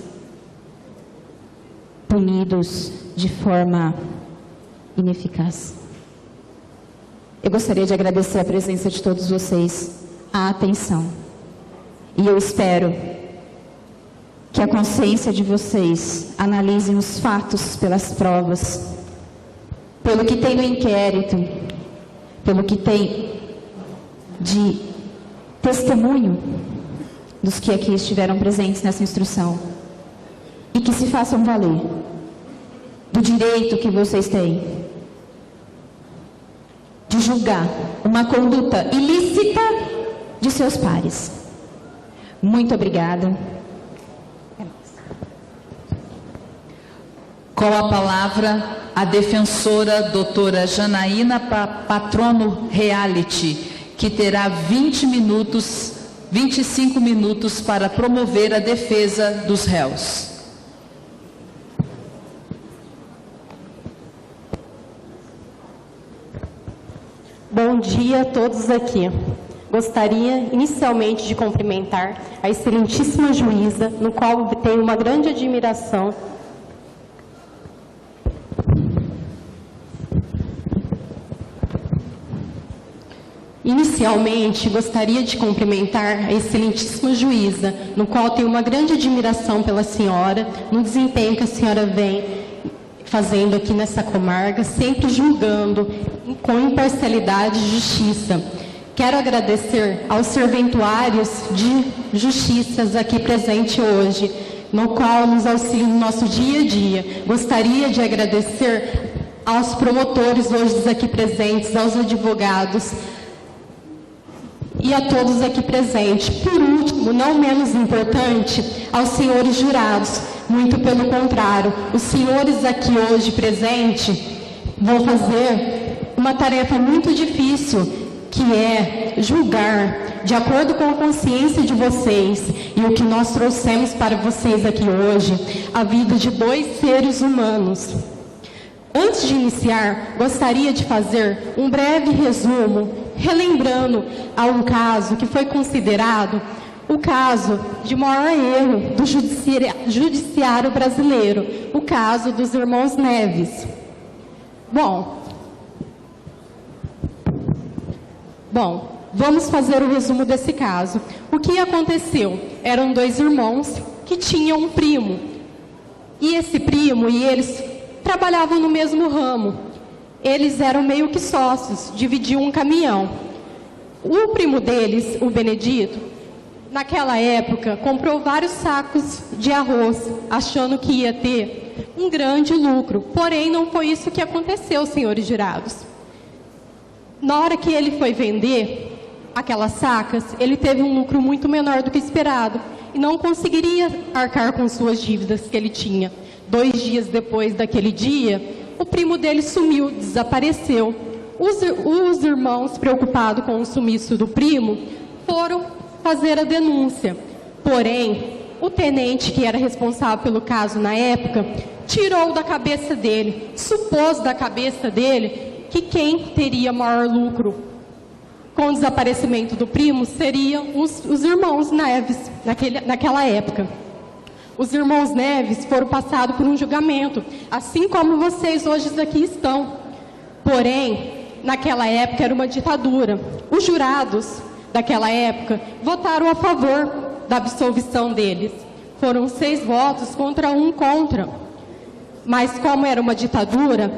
punidos de forma ineficaz. Eu gostaria de agradecer a presença de todos vocês, a atenção. E eu espero que a consciência de vocês analise os fatos pelas provas, pelo que tem no inquérito, pelo que tem de testemunho dos que aqui estiveram presentes nessa instrução, e que se façam valer do direito que vocês têm de julgar uma conduta ilícita de seus pares. Muito obrigada. Com a palavra, a defensora doutora Janaína Patrono Reality, que terá 25 minutos para promover a defesa dos réus. Bom dia a todos aqui. Gostaria inicialmente de cumprimentar a excelentíssima juíza, no qual tenho uma grande admiração. Inicialmente, gostaria de cumprimentar a excelentíssima juíza, no qual tenho uma grande admiração pela senhora, no desempenho que a senhora vem fazendo aqui nessa comarca, sempre julgando com imparcialidade e justiça. Quero agradecer aos serventuários de justiças aqui presentes hoje, no qual nos auxiliam no nosso dia a dia. Gostaria de agradecer aos promotores hoje aqui presentes, aos advogados e a todos aqui presentes. Por último, não menos importante, aos senhores jurados. Muito pelo contrário, os senhores aqui hoje presentes vão fazer uma tarefa muito difícil, que é julgar, de acordo com a consciência de vocês e o que nós trouxemos para vocês aqui hoje, a vida de 2 seres humanos. Antes de iniciar, gostaria de fazer um breve resumo, relembrando a um caso que foi considerado o caso de maior erro do judiciário brasileiro, o caso dos irmãos Neves. Bom, vamos fazer o resumo desse caso. O que aconteceu? Eram 2 irmãos que tinham um primo. E esse primo e eles trabalhavam no mesmo ramo. Eles eram meio que sócios, dividiam um caminhão. O primo deles, o Benedito, naquela época, comprou vários sacos de arroz, achando que ia ter um grande lucro. Porém, não foi isso que aconteceu, senhores jurados. Na hora que ele foi vender aquelas sacas, ele teve um lucro muito menor do que esperado e não conseguiria arcar com suas dívidas que ele tinha. 2 dias depois daquele dia, o primo dele sumiu, desapareceu. Os irmãos, preocupados com o sumiço do primo, foram fazer a denúncia. Porém, o tenente, que era responsável pelo caso na época, tirou da cabeça dele, supôs da cabeça dele, que quem teria maior lucro com o desaparecimento do primo seriam os irmãos Neves, naquela época. Os irmãos Neves foram passados por um julgamento, assim como vocês hoje aqui estão. Porém, naquela época era uma ditadura. Os jurados daquela época votaram a favor da absolvição deles. Foram 6 votos contra 1 contra. Mas como era uma ditadura,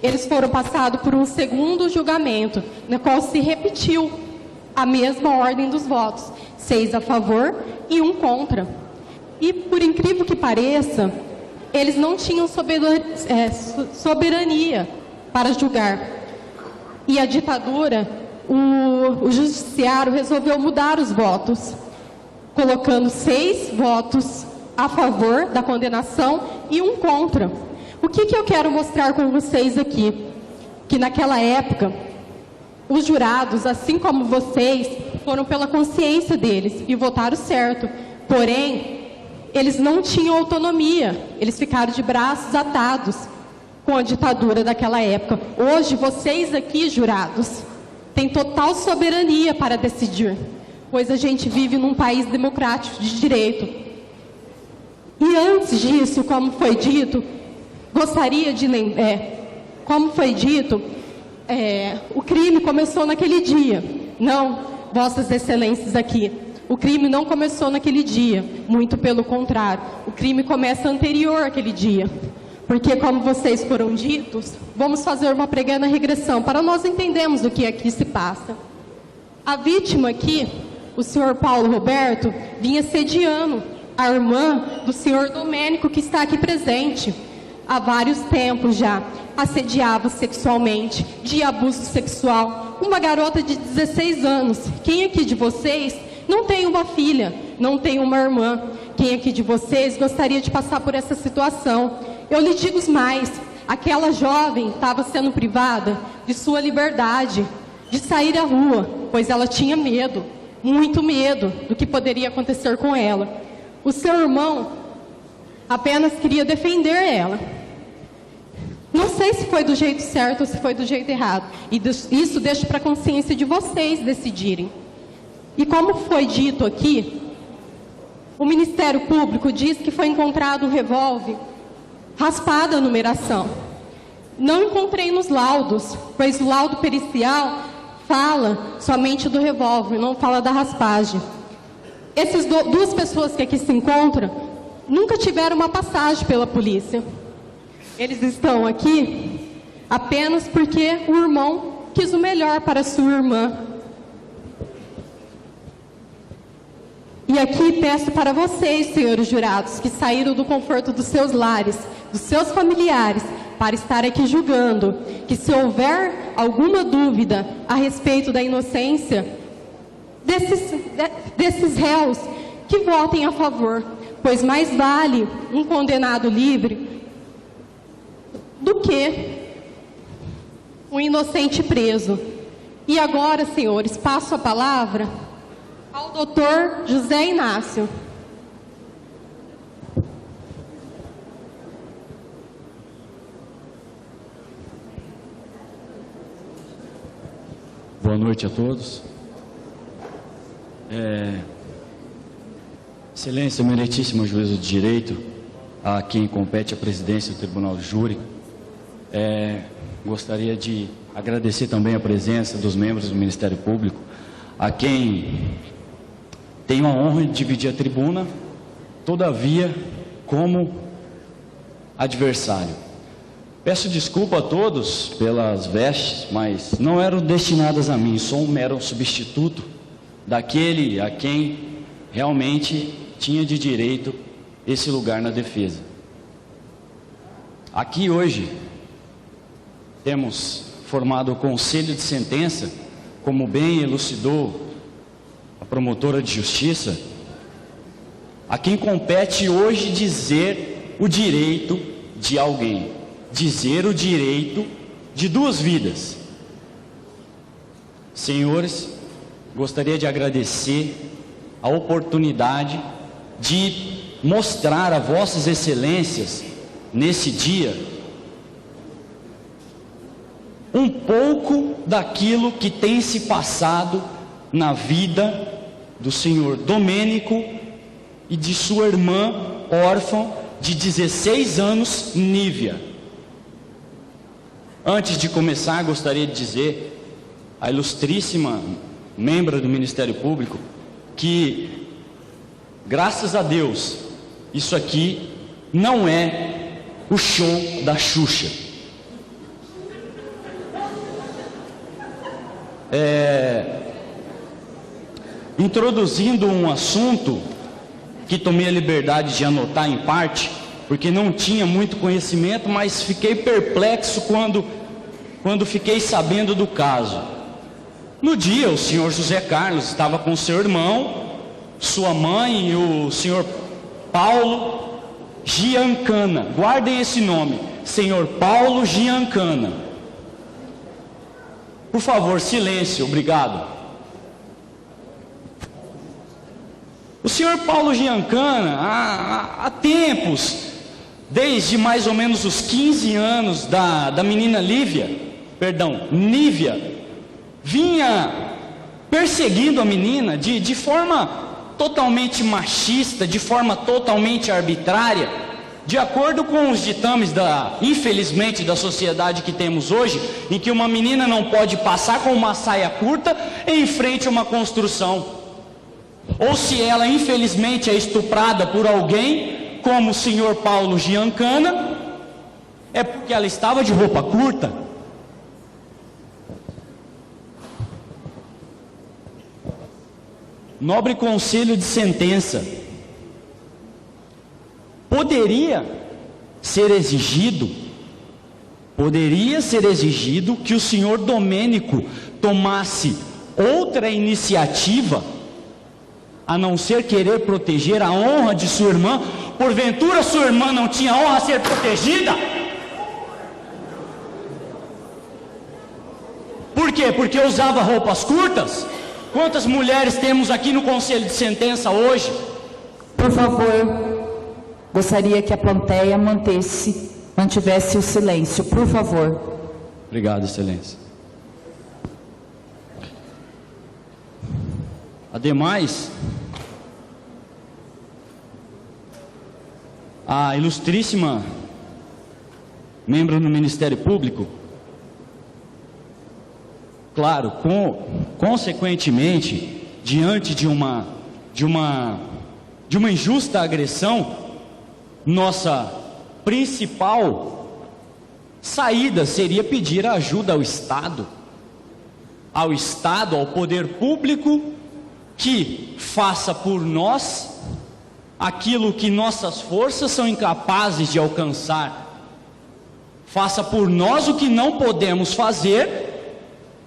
eles foram passados por um segundo julgamento, no qual se repetiu a mesma ordem dos votos. 6 a favor e 1 contra. E, por incrível que pareça, eles não tinham soberania para julgar. E a ditadura, o judiciário resolveu mudar os votos, colocando 6 votos a favor da condenação e 1 contra. O que eu quero mostrar com vocês aqui? que naquela época os jurados, assim como vocês, foram pela consciência deles e votaram certo. Porém, eles não tinham autonomia, eles ficaram de braços atados com a ditadura daquela época. Hoje, vocês aqui, jurados, têm total soberania para decidir, pois a gente vive num país democrático de direito. E antes disso, como foi dito, gostaria de lembrar, como foi dito, o crime começou naquele dia. Não, vossas excelências aqui, o crime não começou naquele dia, muito pelo contrário, o crime começa anterior àquele dia. Porque, como vocês foram ditos, vamos fazer uma pequena regressão para nós entendermos o que aqui se passa. A vítima aqui, o senhor Paulo Roberto, vinha sediando a irmã do senhor Domênico, que está aqui presente. Há vários tempos já, assediava sexualmente, de abuso sexual. Uma garota de 16 anos. Quem aqui de vocês não tem uma filha, não tem uma irmã? Quem aqui de vocês gostaria de passar por essa situação? Eu lhe digo mais, aquela jovem estava sendo privada de sua liberdade, de sair à rua, pois ela tinha medo, muito medo do que poderia acontecer com ela. O seu irmão apenas queria defender ela. Não sei se foi do jeito certo ou se foi do jeito errado. E isso deixo para a consciência de vocês decidirem. E como foi dito aqui, o Ministério Público diz que foi encontrado um revólver raspada a numeração. Não encontrei nos laudos, pois o laudo pericial fala somente do revólver, não fala da raspagem. Essas duas pessoas que aqui se encontram nunca tiveram uma passagem pela polícia. Eles estão aqui apenas porque o irmão quis o melhor para a sua irmã. E aqui peço para vocês, senhores jurados, que saíram do conforto dos seus lares, dos seus familiares, para estar aqui julgando, que se houver alguma dúvida a respeito da inocência desses réus, que votem a favor, pois mais vale um condenado livre do que um inocente preso. E agora, senhores, passo a palavra ao doutor José Inácio. Boa noite a todos. Excelência, meritíssimo juízo de direito, a quem compete a presidência do Tribunal de Júri, gostaria de agradecer também a presença dos membros do Ministério Público, a quem tenho a honra de dividir a tribuna, todavia, como adversário. Peço desculpa a todos pelas vestes, mas não eram destinadas a mim, sou um mero substituto daquele a quem realmente tinha de direito esse lugar na defesa. Aqui hoje temos formado o conselho de sentença, como bem elucidou a promotora de justiça, a quem compete hoje dizer o direito de alguém, dizer o direito de duas vidas. Senhores, gostaria de agradecer a oportunidade de mostrar a vossas excelências nesse dia um pouco daquilo que tem se passado na vida do senhor Domênico e de sua irmã órfã de 16 anos, Nívia. Antes de começar, gostaria de dizer à ilustríssima membro do Ministério Público que, graças a Deus, isso aqui não é o show da Xuxa. Introduzindo um assunto que tomei a liberdade de anotar em parte, porque não tinha muito conhecimento, mas fiquei perplexo quando fiquei sabendo do caso. No dia, o senhor José Carlos estava com seu irmão, sua mãe e o senhor Paulo Giancana. Guardem esse nome, senhor Paulo Giancana. Por favor, silêncio, obrigado. O senhor Paulo Giancana, há tempos, desde mais ou menos os 15 anos da menina Nívia, vinha perseguindo a menina de forma totalmente machista, de forma totalmente arbitrária, de acordo com os ditames infelizmente, da sociedade que temos hoje, em que uma menina não pode passar com uma saia curta em frente a uma construção. Ou se ela infelizmente é estuprada por alguém, como o senhor Paulo Giancana, é porque ela estava de roupa curta. Nobre conselho de sentença, poderia ser exigido que o senhor Domênico tomasse outra iniciativa, a não ser querer proteger a honra de sua irmã. Porventura sua irmã não tinha honra a ser protegida? Por quê? Porque usava roupas curtas? Quantas mulheres temos aqui no conselho de sentença hoje? Por favor, gostaria que a plateia mantivesse o silêncio, por favor. Obrigado, excelência. Ademais, a ilustríssima membro do Ministério Público, claro, consequentemente, diante de uma injusta agressão, nossa principal saída seria pedir ajuda ao Estado, ao poder público, que faça por nós aquilo que nossas forças são incapazes de alcançar, faça por nós o que não podemos fazer,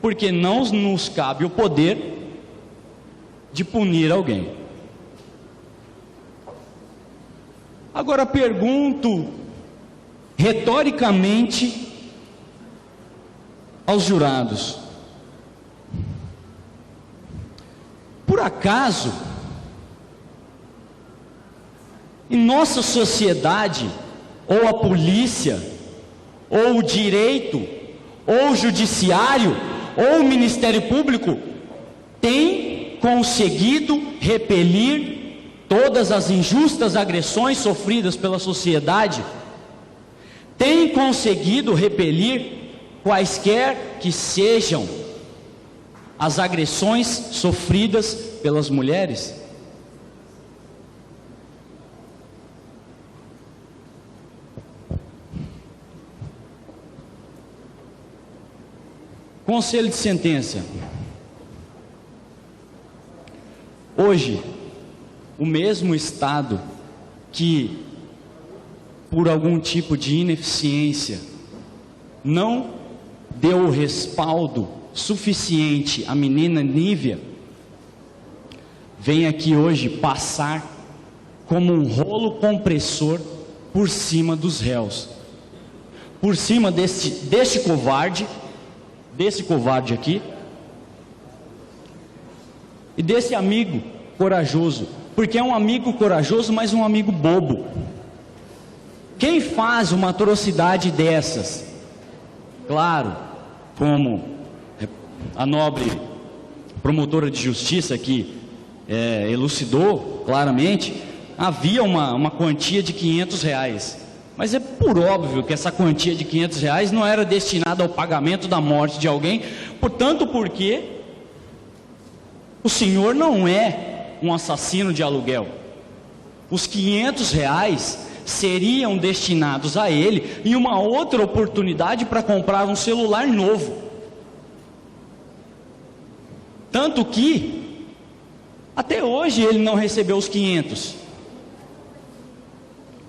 porque não nos cabe o poder de punir alguém. Agora pergunto retoricamente aos jurados: por acaso, em nossa sociedade, ou a polícia, ou o direito, ou o judiciário, ou o Ministério Público tem conseguido repelir todas as injustas agressões sofridas pela sociedade? Tem conseguido repelir quaisquer que sejam as agressões sofridas pelas mulheres? Conselho de sentença. Hoje, o mesmo Estado que, por algum tipo de ineficiência, não deu o respaldo suficiente à menina Nívia, vem aqui hoje passar como um rolo compressor por cima dos réus, por cima deste covarde aqui, e desse amigo corajoso, porque é um amigo corajoso, mas um amigo bobo. Quem faz uma atrocidade dessas, claro, como a nobre promotora de justiça que elucidou claramente, havia uma quantia de R$500, mas é por óbvio que essa quantia de R$500 não era destinada ao pagamento da morte de alguém, portanto, porque o senhor não é um assassino de aluguel. Os R$500 seriam destinados a ele em uma outra oportunidade para comprar um celular novo. Tanto que até hoje ele não recebeu os 500,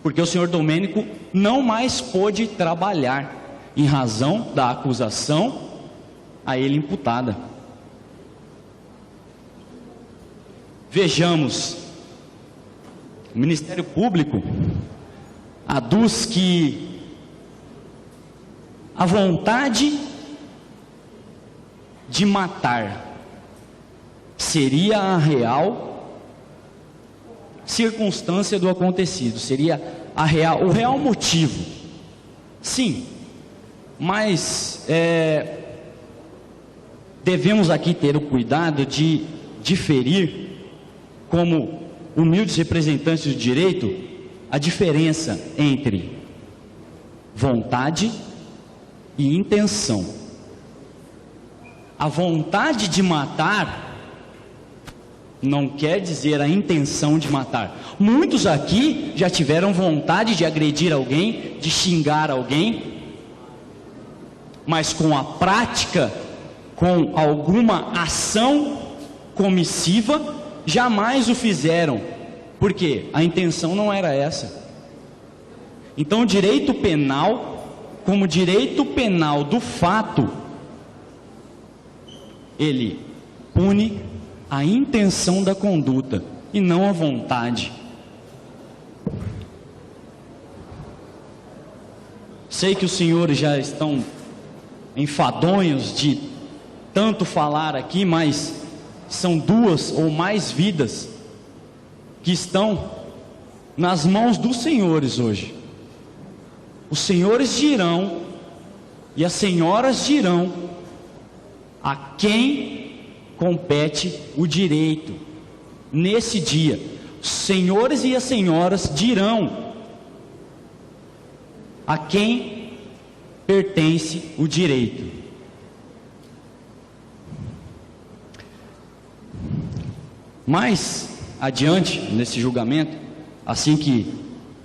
porque o senhor Domênico não mais pôde trabalhar em razão da acusação a ele imputada. Vejamos, o Ministério Público aduz que a vontade de matar seria a real circunstância do acontecido, seria o real motivo. Sim, mas devemos aqui ter o cuidado de diferir, como humildes representantes do direito, a diferença entre vontade e intenção. A vontade de matar não quer dizer a intenção de matar. Muitos aqui já tiveram vontade de agredir alguém, de xingar alguém, mas com a prática, com alguma ação comissiva, jamais o fizeram, porque a intenção não era essa. Então, o direito penal, como direito penal do fato, ele pune a intenção da conduta e não a vontade. Sei que os senhores já estão enfadonhos de tanto falar aqui, mas são 2 ou mais vidas que estão nas mãos dos senhores hoje. Os senhores dirão e as senhoras dirão a quem compete o direito nesse dia. Os senhores e as senhoras dirão a quem pertence o direito. Mais adiante nesse julgamento, assim que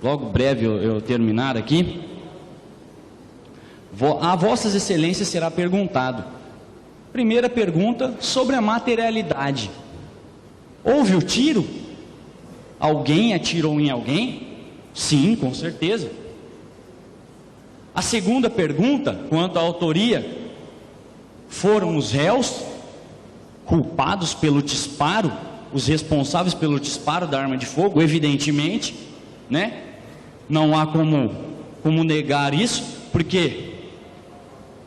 logo breve eu terminar aqui, a vossas excelências será perguntado. Primeira pergunta, sobre a materialidade. Houve o tiro? Alguém atirou em alguém? Sim, com certeza. A segunda pergunta, quanto à autoria, foram os réus culpados pelo disparo, os responsáveis pelo disparo da arma de fogo? Evidentemente, né? Não há como negar isso, porque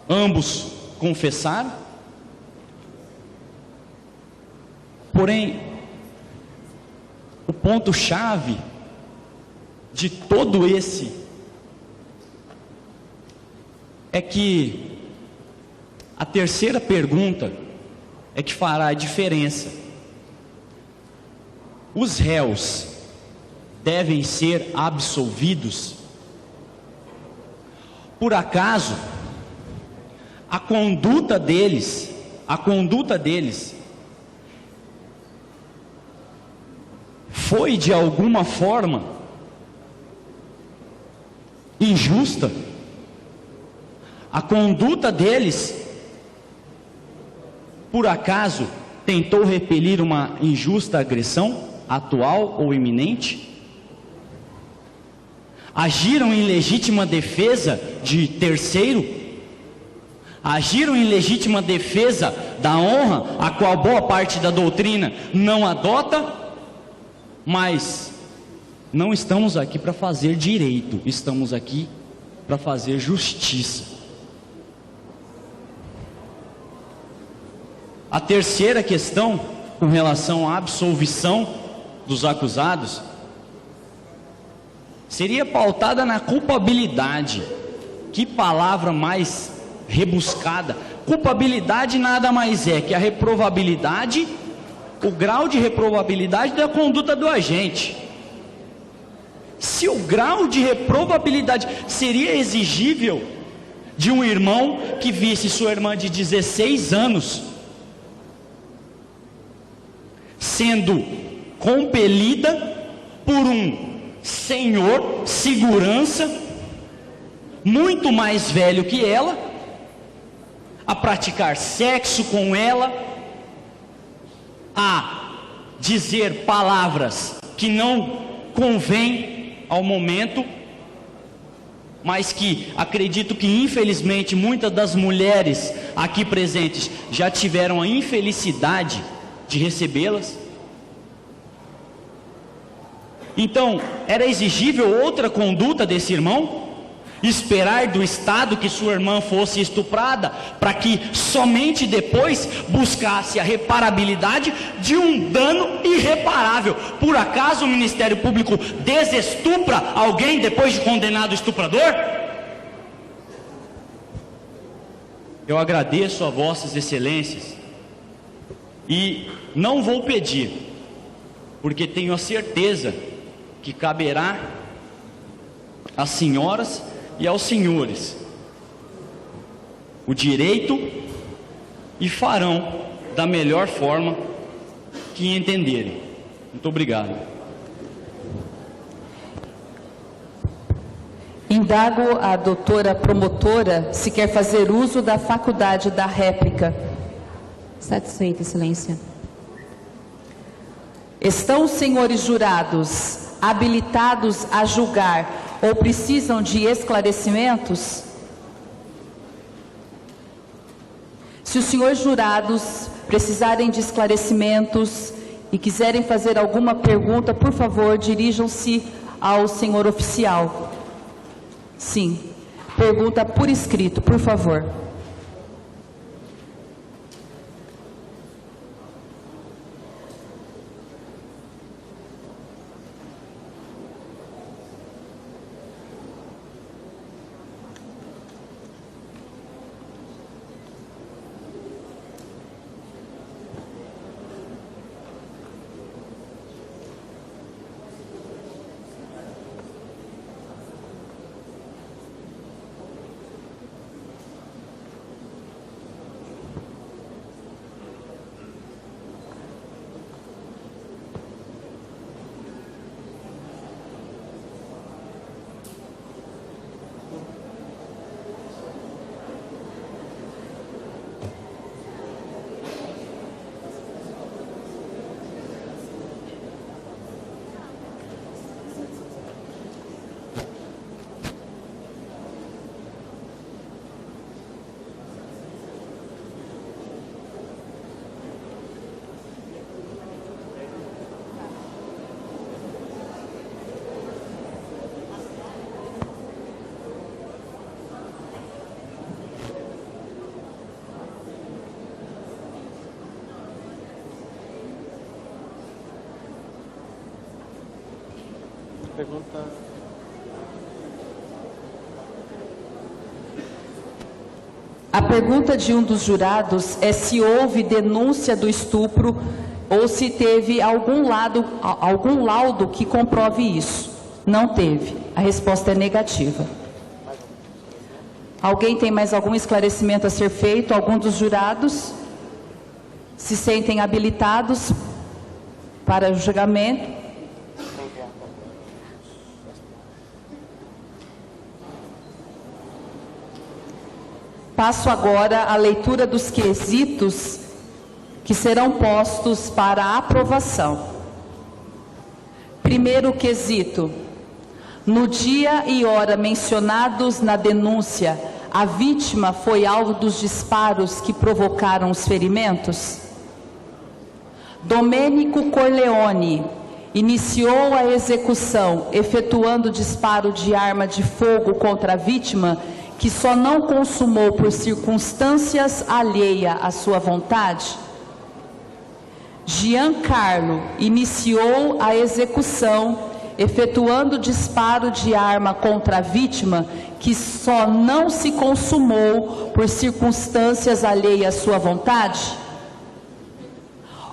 ambos confessaram. Porém, o ponto-chave de todo esse é que a terceira pergunta é que fará a diferença. Os réus devem ser absolvidos? Por acaso, a conduta deles foi de alguma forma injusta? A conduta deles, por acaso, tentou repelir uma injusta agressão, atual ou iminente? Agiram em legítima defesa de terceiro? Agiram em legítima defesa da honra, a qual boa parte da doutrina não adota? Mas não estamos aqui para fazer direito, estamos aqui para fazer justiça. A terceira questão, com relação à absolvição dos acusados, seria pautada na culpabilidade. Que palavra mais rebuscada! Culpabilidade nada mais é que a reprovabilidade, o grau de reprovabilidade da conduta do agente. Se o grau de reprovabilidade seria exigível de um irmão que visse sua irmã de 16 anos sendo compelida por um senhor segurança muito mais velho que ela, a praticar sexo com ela, a dizer palavras que não convêm ao momento, mas que acredito que infelizmente muitas das mulheres aqui presentes já tiveram a infelicidade de recebê-las. Então, era exigível outra conduta desse irmão? Esperar do Estado que sua irmã fosse estuprada, para que somente depois buscasse a reparabilidade de um dano irreparável. Por acaso o Ministério Público desestupra alguém depois de condenado estuprador? Eu agradeço a vossas excelências e não vou pedir, porque tenho a certeza que caberá às senhoras e aos senhores o direito, e farão da melhor forma que entenderem. Muito obrigado. Indago a doutora promotora se quer fazer uso da faculdade da réplica. Satisfeita, excelência. Estão os senhores jurados habilitados a julgar ou precisam de esclarecimentos? Se os senhores jurados precisarem de esclarecimentos e quiserem fazer alguma pergunta, por favor, dirijam-se ao senhor oficial. Sim. Pergunta por escrito, por favor. Pergunta. A pergunta de um dos jurados é se houve denúncia do estupro ou se teve algum laudo que comprove isso. Não teve. A resposta é negativa. Alguém tem mais algum esclarecimento a ser feito? Algum dos jurados se sentem habilitados para o julgamento? Passo agora à leitura dos quesitos que serão postos para a aprovação. Primeiro quesito: no dia e hora mencionados na denúncia, a vítima foi alvo dos disparos que provocaram os ferimentos? Domênico Corleone iniciou a execução efetuando disparo de arma de fogo contra a vítima, que só não consumou por circunstâncias alheias à sua vontade? Giancarlo iniciou a execução efetuando disparo de arma contra a vítima, que só não se consumou por circunstâncias alheias à sua vontade?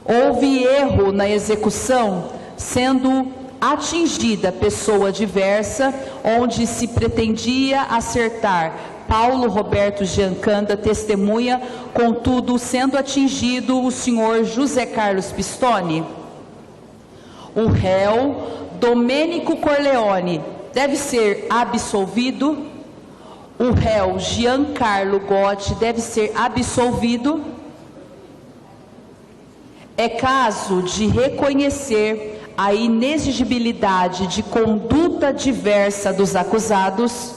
Houve erro na execução, sendo atingida pessoa diversa, onde se pretendia acertar Paulo Roberto Giancanda, testemunha, contudo, sendo atingido o senhor José Carlos Pistone. O réu Domênico Corleone deve ser absolvido. O réu Giancarlo Gotti deve ser absolvido. É caso de reconhecer a inexigibilidade de conduta diversa dos acusados.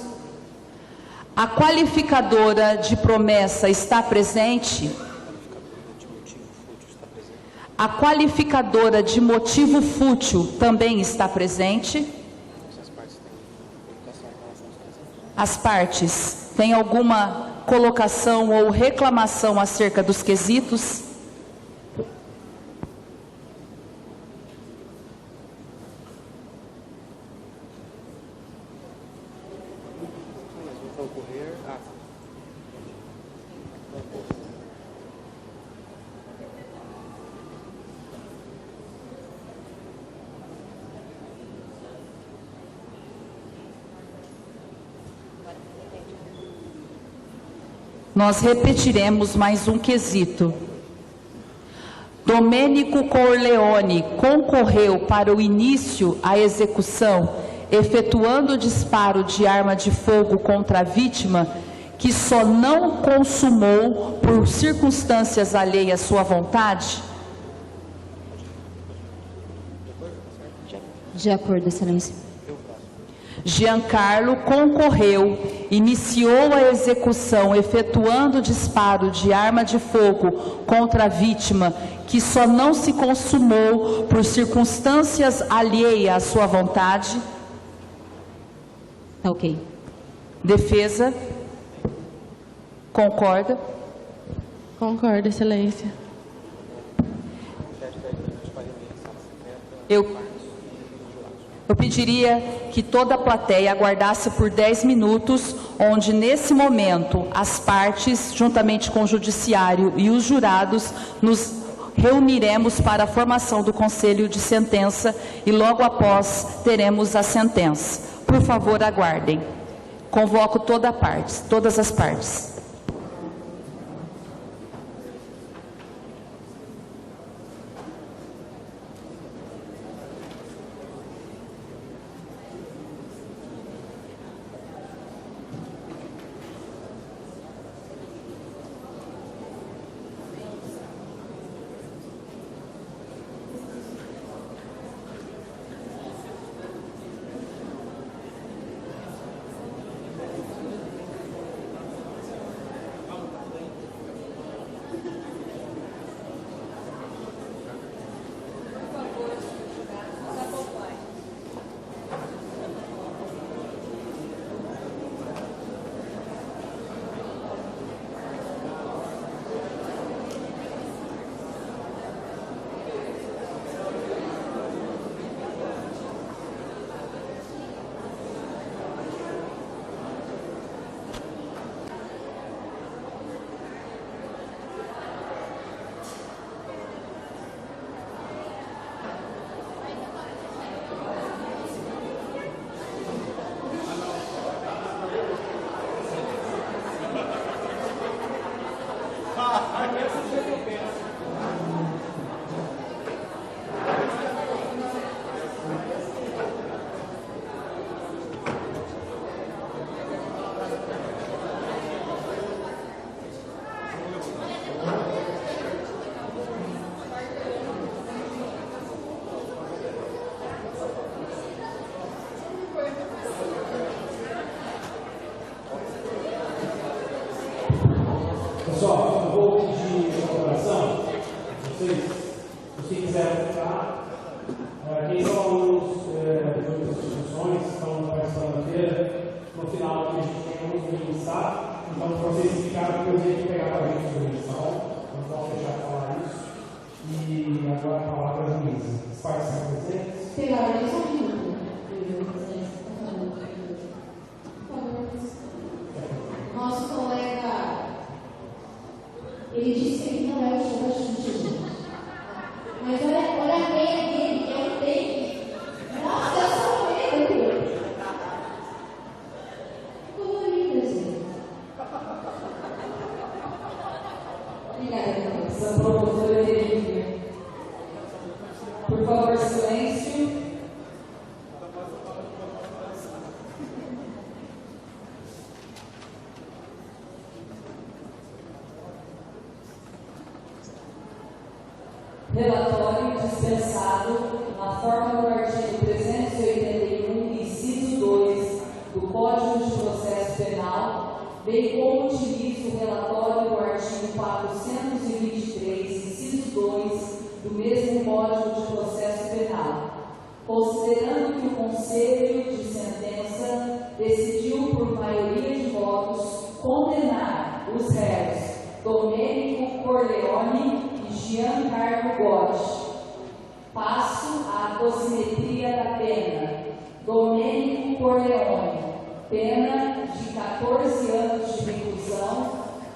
A qualificadora de promessa está presente? A qualificadora de motivo fútil também está presente? As partes têm alguma colocação ou reclamação acerca dos quesitos? Nós repetiremos mais um quesito. Domênico Corleone concorreu para o início à execução, efetuando o disparo de arma de fogo contra a vítima, que só não consumou por circunstâncias alheias à sua vontade? De acordo, Excelência. Giancarlo concorreu, iniciou a execução efetuando o disparo de arma de fogo contra a vítima, que só não se consumou por circunstâncias alheias à sua vontade? Tá ok. Defesa? Concorda? Concordo, Excelência. Eu pediria que toda a plateia aguardasse por 10 minutos, onde nesse momento as partes, juntamente com o judiciário e os jurados, nos reuniremos para a formação do conselho de sentença e logo após teremos a sentença. Por favor, aguardem. Convoco todas as partes. Pessoal, eu vou pedir colaboração. Se quiserem ficar, quem são os instituições que estão participando da feira, no final aqui a gente tem alguns ministrar, então para vocês ficarem, porque eu tenho que pegar para a gente a missão, não posso deixar de falar isso. E agora a palavra é a juíza. Os partes estão presentes? Pela lei, só um minuto. Nosso colega, ele disse que não é o show da Xuxa. Mas olha a meia dele, que é um take. Nossa, eu sou medo. Colorida, gente. Obrigada, Essa promotora é terrível. Por favor, silêncio. Relatório dispensado na forma do artigo 381, inciso 2 do Código de Processo Penal, bem como utilizo o relatório do artigo 423, inciso 2 do mesmo Código de Processo Penal, considerando que o Conselho de Sentença decidiu por maioria Gotti. Passo à dosimetria da pena. Domênico Corleone. Pena de 14 anos de reclusão,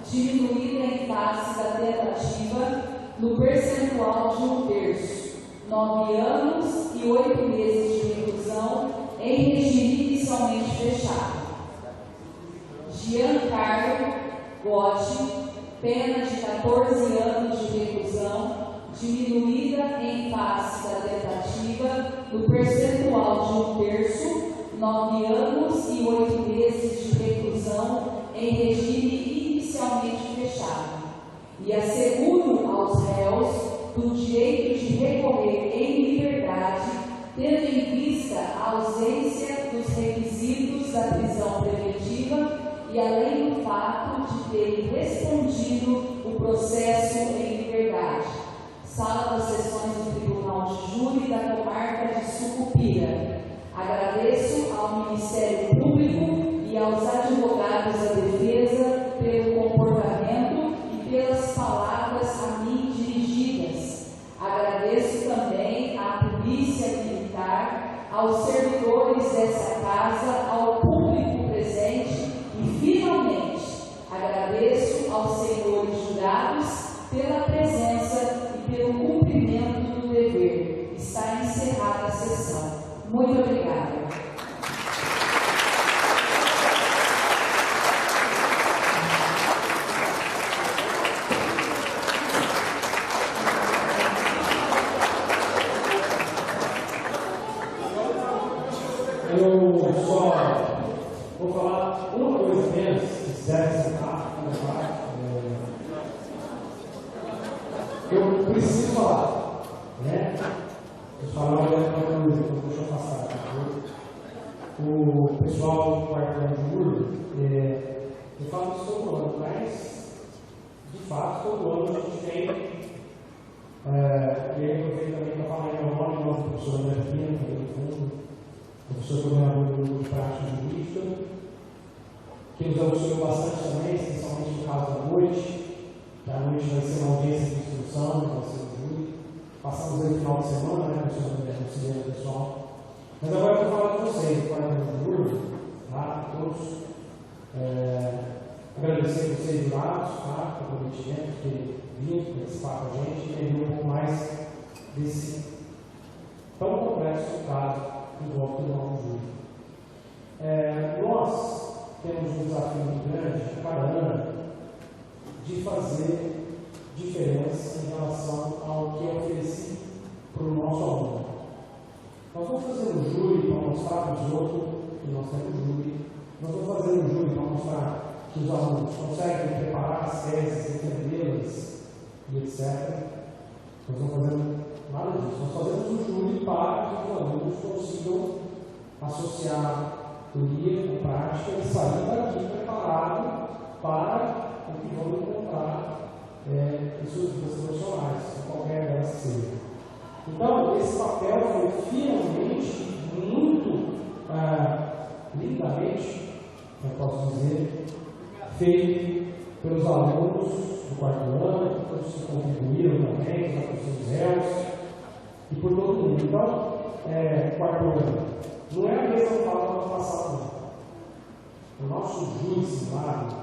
diminuída em face da tentativa no percentual de 1/3. 9 anos e 8 meses de reclusão em regime inicialmente fechado. Giancarlo Gotti, pena de 14 anos de reclusão, diminuída em face da tentativa no percentual de 1/3, 9 anos e 8 meses de reclusão em regime inicialmente fechado. E asseguro aos réus do direito de recorrer em liberdade, tendo em vista a ausência dos requisitos da prisão preventiva e além do fato de terem respondido o processo em liberdade. Sala das Sessões do Tribunal de Júri da Comarca de Sucupira. Agradeço ao Ministério Público e aos advogados da defesa pelo comportamento e pelas palavras a mim dirigidas. Agradeço também à Polícia Militar, aos servidores dessa casa, ao público presente e, finalmente, agradeço aos senhores jurados pela presença e pelo cumprimento do dever. Está encerrada a sessão. Muito obrigada. Eu só vou falar uma coisa apenas, se quiser sentar, eu preciso falar, né? Eu falar uma coisa, deixa eu passar aqui. O pessoal do quarto ano de julho, eu falo isso todo ano, mas de fato todo ano a gente tem, e aí eu venho também para falar em meu nome, nosso professor André Pino, que é do fundo, professor coordenador do grupo de prática jurídica, que nos auxiliou bastante também, especialmente no caso da noite, que a noite vai ser uma audiência de instrução, vai ser o júri. Passamos aí no final de semana, né, professor André, conselheiro pessoal. Mas agora eu vou falar com vocês, do quarto de julho, tá? Todos. Agradecer a vocês jurados, tá? Pelo comprometimento de ter vindo participar com a gente e entender um pouco mais desse tão complexo caso que envolve o Tribunal do Júri. Nós temos um desafio muito grande, cada ano, de fazer diferença em relação ao que é oferecido para o nosso aluno. Nós vamos fazer um júri para mostrar para os outros que nós temos júri. Nós vamos fazer um júri para mostrar que os alunos conseguem preparar as teses, entendê-las e etc. Nós vamos fazer nada disso. Nós fazemos um júri para que os alunos consigam associar teoria com prática e sair daqui preparado para o que vão encontrar em suas vidas profissionais, qualquer delas que seja. Então, esse papel foi finalmente muito lindamente, eu posso dizer, feito pelos alunos do quarto ano, todos que contribuíram também, os seus réus e por todo mundo. Então, quarto ano, não é a mesma palavra do passado. O nosso júri simulado,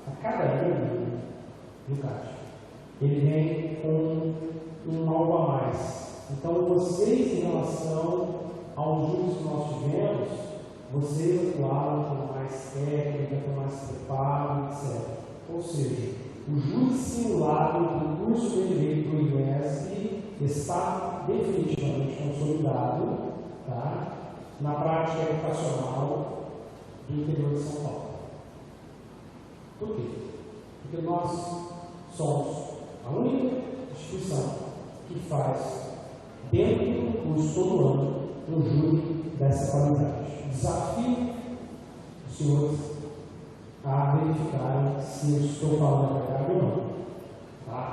a cada ano, no caso, ele vem com algo a mais. Então, vocês, em relação aos júris que nós tivemos, vocês atuaram com mais técnica, com mais preparo, etc. Ou seja, o júri simulado do curso de Direito do IESB está definitivamente consolidado, tá, na prática educacional do interior de São Paulo. Por quê? Porque nós somos a única instituição que faz, dentro do curso todo ano, um júri dessa qualidade. Desafio os senhores a verificarem se eu estou falando a verdade ou não. Tá?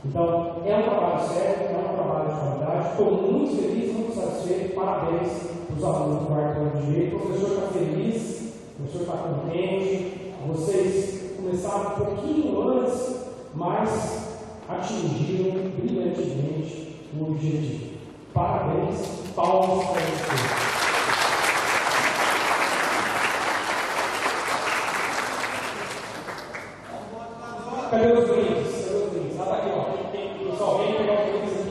Então, é um trabalho sério, é um trabalho de qualidade. Estou muito feliz, muito satisfeito. Parabéns para os alunos do quarto ano de Direito. O professor está feliz, o professor está contente. Vocês começaram um pouquinho antes, mas atingiram brilhantemente o objetivo. Parabéns, palmas para você. Cadê os brindes? Ah, tá aqui, ó. Pessoal, vem pegar os brindes.